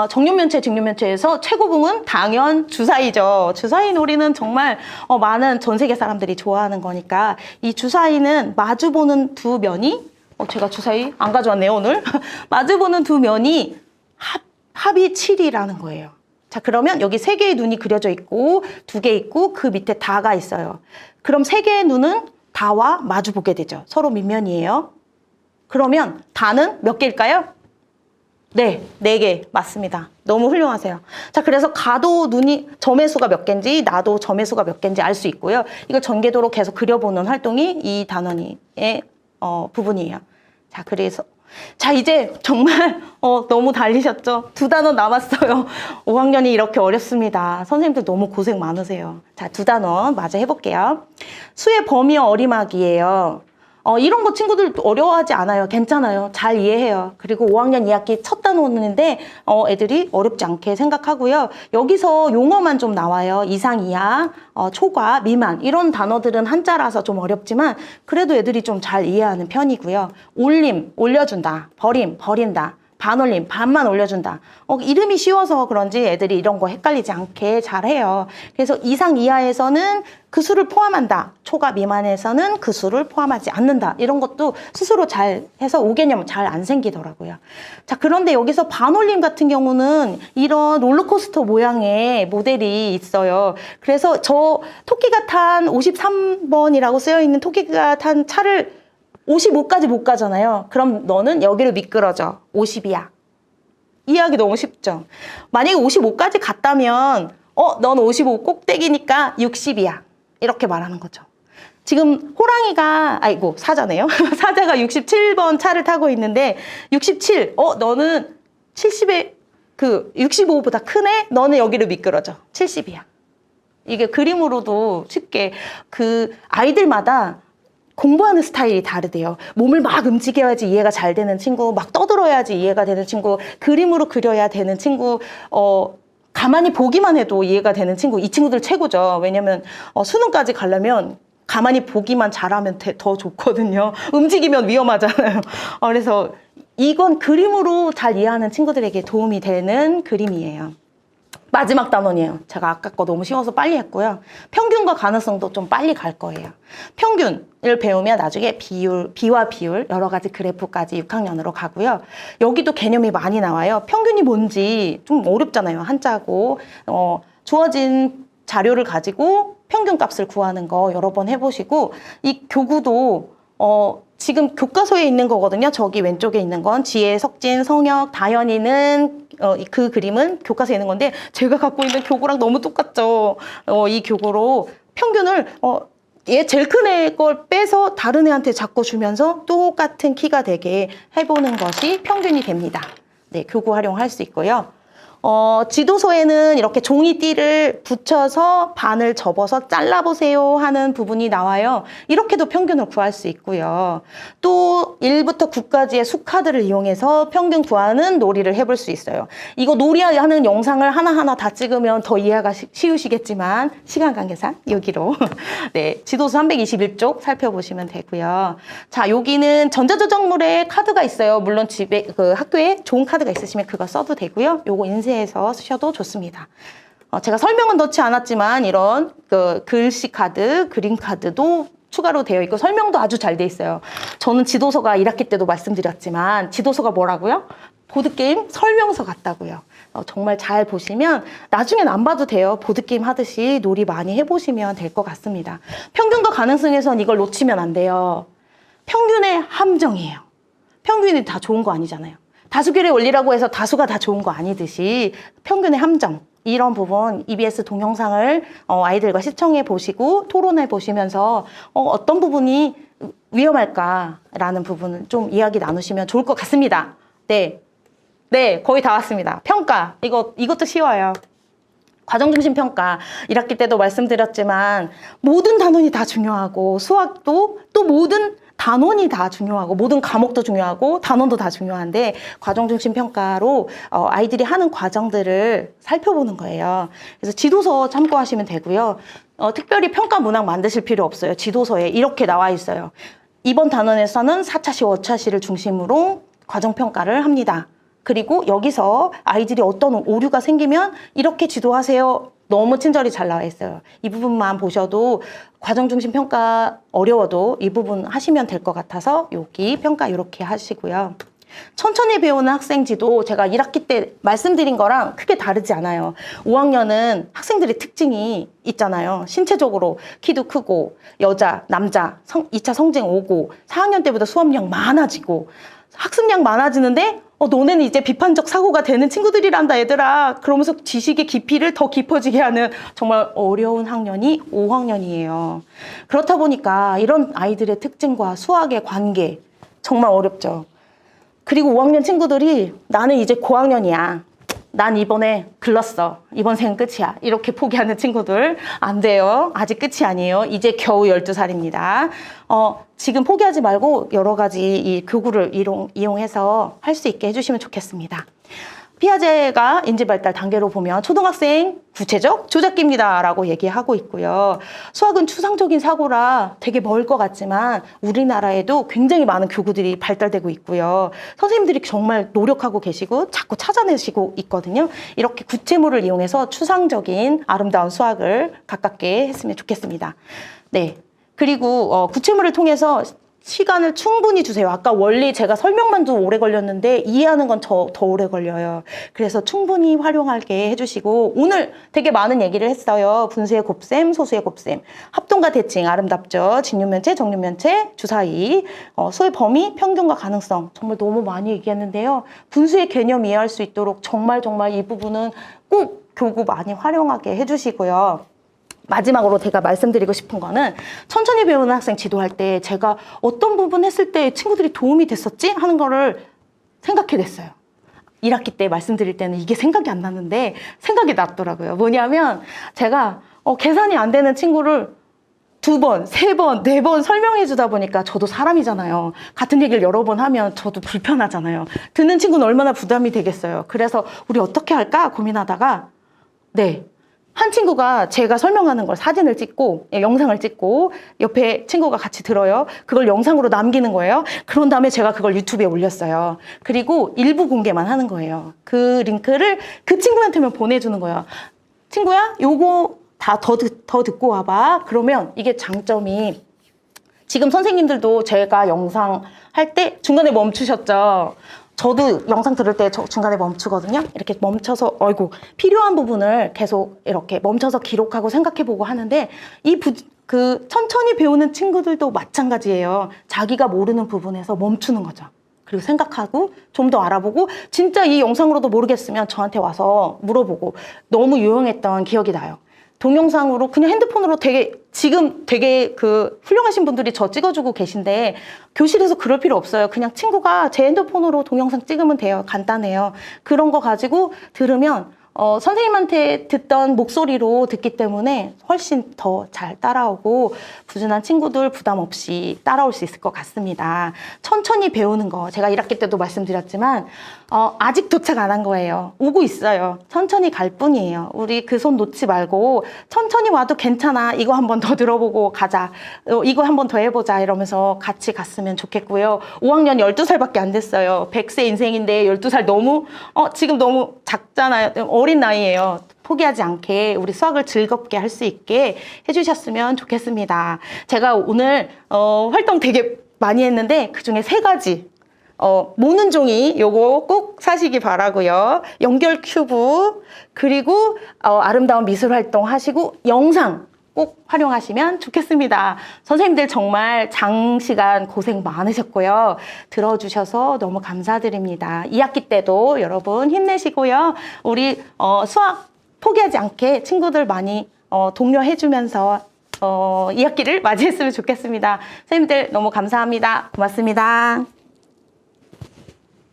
Speaker 1: 정육면체, 직육면체에서 최고봉은 당연 주사위죠. 주사위 놀이는 정말 많은 전 세계 사람들이 좋아하는 거니까 이 주사위는 마주보는 두 면이 제가 주사위 안 가져왔네요, 오늘. 마주보는 두 면이 합이 7이라는 거예요. 자, 그러면 여기 세 개의 눈이 그려져 있고 두 개 있고 그 밑에 다가 있어요. 그럼 세 개의 눈은 다와 마주보게 되죠. 서로 밑면이에요. 그러면 다는 몇 개일까요? 네, 4개 맞습니다. 너무 훌륭하세요. 자, 그래서 가도 눈이 점의 수가 몇 개인지 나도 점의 수가 몇 개인지 알 수 있고요. 이걸 전개도로 계속 그려보는 활동이 이 단원의 부분이에요. 자, 그래서 자, 이제 정말 너무 달리셨죠? 2단원 남았어요. 5학년이 이렇게 어렵습니다. 선생님들 너무 고생 많으세요. 자, 2단원 마저 해볼게요. 수의 범위 어리막이에요. 이런 거 친구들 어려워하지 않아요. 괜찮아요. 잘 이해해요. 그리고 5학년 2학기 첫 단원인데 애들이 어렵지 않게 생각하고요. 여기서 용어만 좀 나와요. 이상, 이하, 초과, 미만 이런 단어들은 한자라서 좀 어렵지만 그래도 애들이 좀 잘 이해하는 편이고요. 올림, 올려준다. 버림, 버린다. 반올림, 반만 올려준다. 이름이 쉬워서 그런지 애들이 이런 거 헷갈리지 않게 잘해요. 그래서 이상 이하에서는 그 수를 포함한다. 초과 미만에서는 그 수를 포함하지 않는다. 이런 것도 스스로 잘 해서 오개념 잘 안 생기더라고요. 자, 그런데 여기서 반올림 같은 경우는 이런 롤러코스터 모양의 모델이 있어요. 그래서 저 토끼가 탄 53번이라고 쓰여있는 토끼가 탄 차를 55까지 못 가잖아요. 그럼 너는 여기로 미끄러져. 50이야. 이해하기 너무 쉽죠? 만약에 55까지 갔다면 넌 55 꼭대기니까 60이야. 이렇게 말하는 거죠. 지금 호랑이가 사자네요. 사자가 67번 차를 타고 있는데 67, 너는 70에 65보다 크네? 너는 여기로 미끄러져. 70이야. 이게 그림으로도 쉽게 아이들마다 공부하는 스타일이 다르대요. 몸을 막 움직여야지 이해가 잘 되는 친구, 막 떠들어야지 이해가 되는 친구, 그림으로 그려야 되는 친구, 가만히 보기만 해도 이해가 되는 친구, 이 친구들 최고죠. 왜냐면 수능까지 가려면 가만히 보기만 잘하면 더 좋거든요. 움직이면 위험하잖아요. 그래서 이건 그림으로 잘 이해하는 친구들에게 도움이 되는 그림이에요. 마지막 단원이에요. 제가 아까 거 너무 쉬워서 빨리 했고요. 평균과 가능성도 좀 빨리 갈 거예요. 평균을 배우면 나중에 비와 비율, 여러 가지 그래프까지 6학년으로 가고요. 여기도 개념이 많이 나와요. 평균이 뭔지 좀 어렵잖아요. 한자고. 주어진 자료를 가지고 평균 값을 구하는 거 여러 번 해보시고, 이 교구도 지금 교과서에 있는 거거든요. 저기 왼쪽에 있는 건 지혜, 석진, 성혁, 다현이는 그 그림은 교과서에 있는 건데 제가 갖고 있는 교구랑 너무 똑같죠. 이 교구로 평균을 얘 제일 큰 애 걸 빼서 다른 애한테 자꾸 주면서 똑같은 키가 되게 해보는 것이 평균이 됩니다. 네, 교구 활용할 수 있고요. 지도서에는 이렇게 종이띠를 붙여서 반을 접어서 잘라보세요 하는 부분이 나와요. 이렇게도 평균을 구할 수 있고요. 또 1부터 9까지의 수카드를 이용해서 평균 구하는 놀이를 해볼 수 있어요. 이거 놀이하는 영상을 하나하나 다 찍으면 더 이해가 쉬우시겠지만 시간 관계상 여기로 네, 지도서 321쪽 살펴보시면 되고요. 자, 여기는 전자저작물에 카드가 있어요. 물론 집에 학교에 좋은 카드가 있으시면 그거 써도 되고요. 요거 인쇄해서 쓰셔도 좋습니다. 제가 설명은 넣지 않았지만 이런 글씨 카드, 그림 카드도 추가로 되어 있고 설명도 아주 잘 돼 있어요. 저는 지도서가 1학기 때도 말씀드렸지만 지도서가 뭐라고요? 보드게임 설명서 같다고요. 정말 잘 보시면 나중엔 안 봐도 돼요. 보드게임 하듯이 놀이 많이 해보시면 될 것 같습니다. 평균과 가능성에선 이걸 놓치면 안 돼요. 평균의 함정이에요. 평균이 다 좋은 거 아니잖아요. 다수결의 원리라고 해서 다수가 다 좋은 거 아니듯이 평균의 함정, 이런 부분 EBS 동영상을 아이들과 시청해 보시고 토론해 보시면서 어떤 부분이 위험할까라는 부분을 좀 이야기 나누시면 좋을 것 같습니다. 네, 거의 다 왔습니다. 평가, 이것도 쉬워요. 과정중심 평가, 1학기 때도 말씀드렸지만 모든 단원이 다 중요하고 수학도 또 모든 단원이 다 중요하고 모든 과목도 중요하고 단원도 다 중요한데 과정 중심 평가로 아이들이 하는 과정들을 살펴보는 거예요. 그래서 지도서 참고하시면 되고요. 특별히 평가 문항 만드실 필요 없어요. 지도서에 이렇게 나와 있어요. 이번 단원에서는 4차시, 5차시를 중심으로 과정 평가를 합니다. 그리고 여기서 아이들이 어떤 오류가 생기면 이렇게 지도하세요. 너무 친절히 잘 나와 있어요. 이 부분만 보셔도 과정 중심 평가 어려워도 이 부분 하시면 될 것 같아서 여기 평가 이렇게 하시고요. 천천히 배우는 학생지도 제가 1학기 때 말씀드린 거랑 크게 다르지 않아요. 5학년은 학생들의 특징이 있잖아요. 신체적으로 키도 크고 여자, 남자, 2차 성징 오고 4학년 때보다 수업량 많아지고 학습량 많아지는데 너네는 이제 비판적 사고가 되는 친구들이란다 얘들아. 그러면서 지식의 깊이를 더 깊어지게 하는 정말 어려운 학년이 5학년이에요. 그렇다 보니까 이런 아이들의 특징과 수학의 관계 정말 어렵죠. 그리고 5학년 친구들이 나는 이제 고학년이야. 난 이번에 글렀어. 이번 생은 끝이야. 이렇게 포기하는 친구들 안 돼요. 아직 끝이 아니에요. 이제 겨우 12살입니다. 지금 포기하지 말고 여러 가지 이 교구를 이용해서 할 수 있게 해주시면 좋겠습니다. 피아제가 인지발달 단계로 보면 초등학생 구체적 조작기입니다 라고 얘기하고 있고요. 수학은 추상적인 사고라 되게 멀 것 같지만 우리나라에도 굉장히 많은 교구들이 발달되고 있고요. 선생님들이 정말 노력하고 계시고 자꾸 찾아내시고 있거든요. 이렇게 구체물을 이용해서 추상적인 아름다운 수학을 가깝게 했으면 좋겠습니다. 네. 그리고 구체물을 통해서 시간을 충분히 주세요. 아까 원리 제가 설명만 좀 오래 걸렸는데 이해하는 건 더 오래 걸려요. 그래서 충분히 활용하게 해주시고 오늘 되게 많은 얘기를 했어요. 분수의 곱셈, 소수의 곱셈, 합동과 대칭 아름답죠. 직육면체, 정육면체, 주사위, 수의 범위, 평균과 가능성 정말 너무 많이 얘기했는데요. 분수의 개념 이해할 수 있도록 정말 이 부분은 꼭 교구 많이 활용하게 해주시고요. 마지막으로 제가 말씀드리고 싶은 거는 천천히 배우는 학생 지도할 때 제가 어떤 부분 했을 때 친구들이 도움이 됐었지? 하는 거를 생각해냈어요. 1학기 때 말씀드릴 때는 이게 생각이 안 났는데 생각이 났더라고요. 뭐냐면 제가 계산이 안 되는 친구를 2번, 3번, 4번 설명해 주다 보니까 저도 사람이잖아요. 같은 얘기를 여러 번 하면 저도 불편하잖아요. 듣는 친구는 얼마나 부담이 되겠어요. 그래서 우리 어떻게 할까 고민하다가 한 친구가 제가 설명하는 걸 사진을 찍고 영상을 찍고 옆에 친구가 같이 들어요. 그걸 영상으로 남기는 거예요. 그런 다음에 제가 그걸 유튜브에 올렸어요. 그리고 일부 공개만 하는 거예요. 그 링크를 그 친구한테만 보내주는 거예요. 친구야, 요거 다 더 듣고 와봐. 그러면 이게 장점이 지금 선생님들도 제가 영상 할 때 중간에 멈추셨죠? 저도 영상 들을 때 중간에 멈추거든요. 이렇게 멈춰서 필요한 부분을 계속 이렇게 멈춰서 기록하고 생각해보고 하는데 천천히 배우는 친구들도 마찬가지예요. 자기가 모르는 부분에서 멈추는 거죠. 그리고 생각하고 좀 더 알아보고 진짜 이 영상으로도 모르겠으면 저한테 와서 물어보고 너무 유용했던 기억이 나요. 동영상으로 그냥 핸드폰으로 지금 되게 훌륭하신 분들이 저 찍어주고 계신데 교실에서 그럴 필요 없어요. 그냥 친구가 제 핸드폰으로 동영상 찍으면 돼요. 간단해요. 그런 거 가지고 들으면 선생님한테 듣던 목소리로 듣기 때문에 훨씬 더 잘 따라오고 부진한 친구들 부담 없이 따라올 수 있을 것 같습니다. 천천히 배우는 거 제가 1학기 때도 말씀드렸지만 아직 도착 안 한 거예요. 오고 있어요. 천천히 갈 뿐이에요. 우리 그 손 놓지 말고 천천히 와도 괜찮아. 이거 한 번 더 들어보고 가자. 이거 한 번 더 해보자 이러면서 같이 갔으면 좋겠고요. 5학년 12살밖에 안 됐어요. 100세 인생인데 12살 지금 너무 작잖아요. 어린 나이예요. 포기하지 않게 우리 수학을 즐겁게 할 수 있게 해주셨으면 좋겠습니다. 제가 오늘 활동 되게 많이 했는데 그중에 3가지 모는 종이 요거 꼭 사시기 바라고요. 연결 큐브 그리고 아름다운 미술 활동 하시고 영상 꼭 활용하시면 좋겠습니다. 선생님들 정말 장시간 고생 많으셨고요. 들어주셔서 너무 감사드립니다. 2학기 때도 여러분 힘내시고요. 우리 수학 포기하지 않게 친구들 많이 독려해주면서 2학기를 맞이했으면 좋겠습니다. 선생님들 너무 감사합니다. 고맙습니다.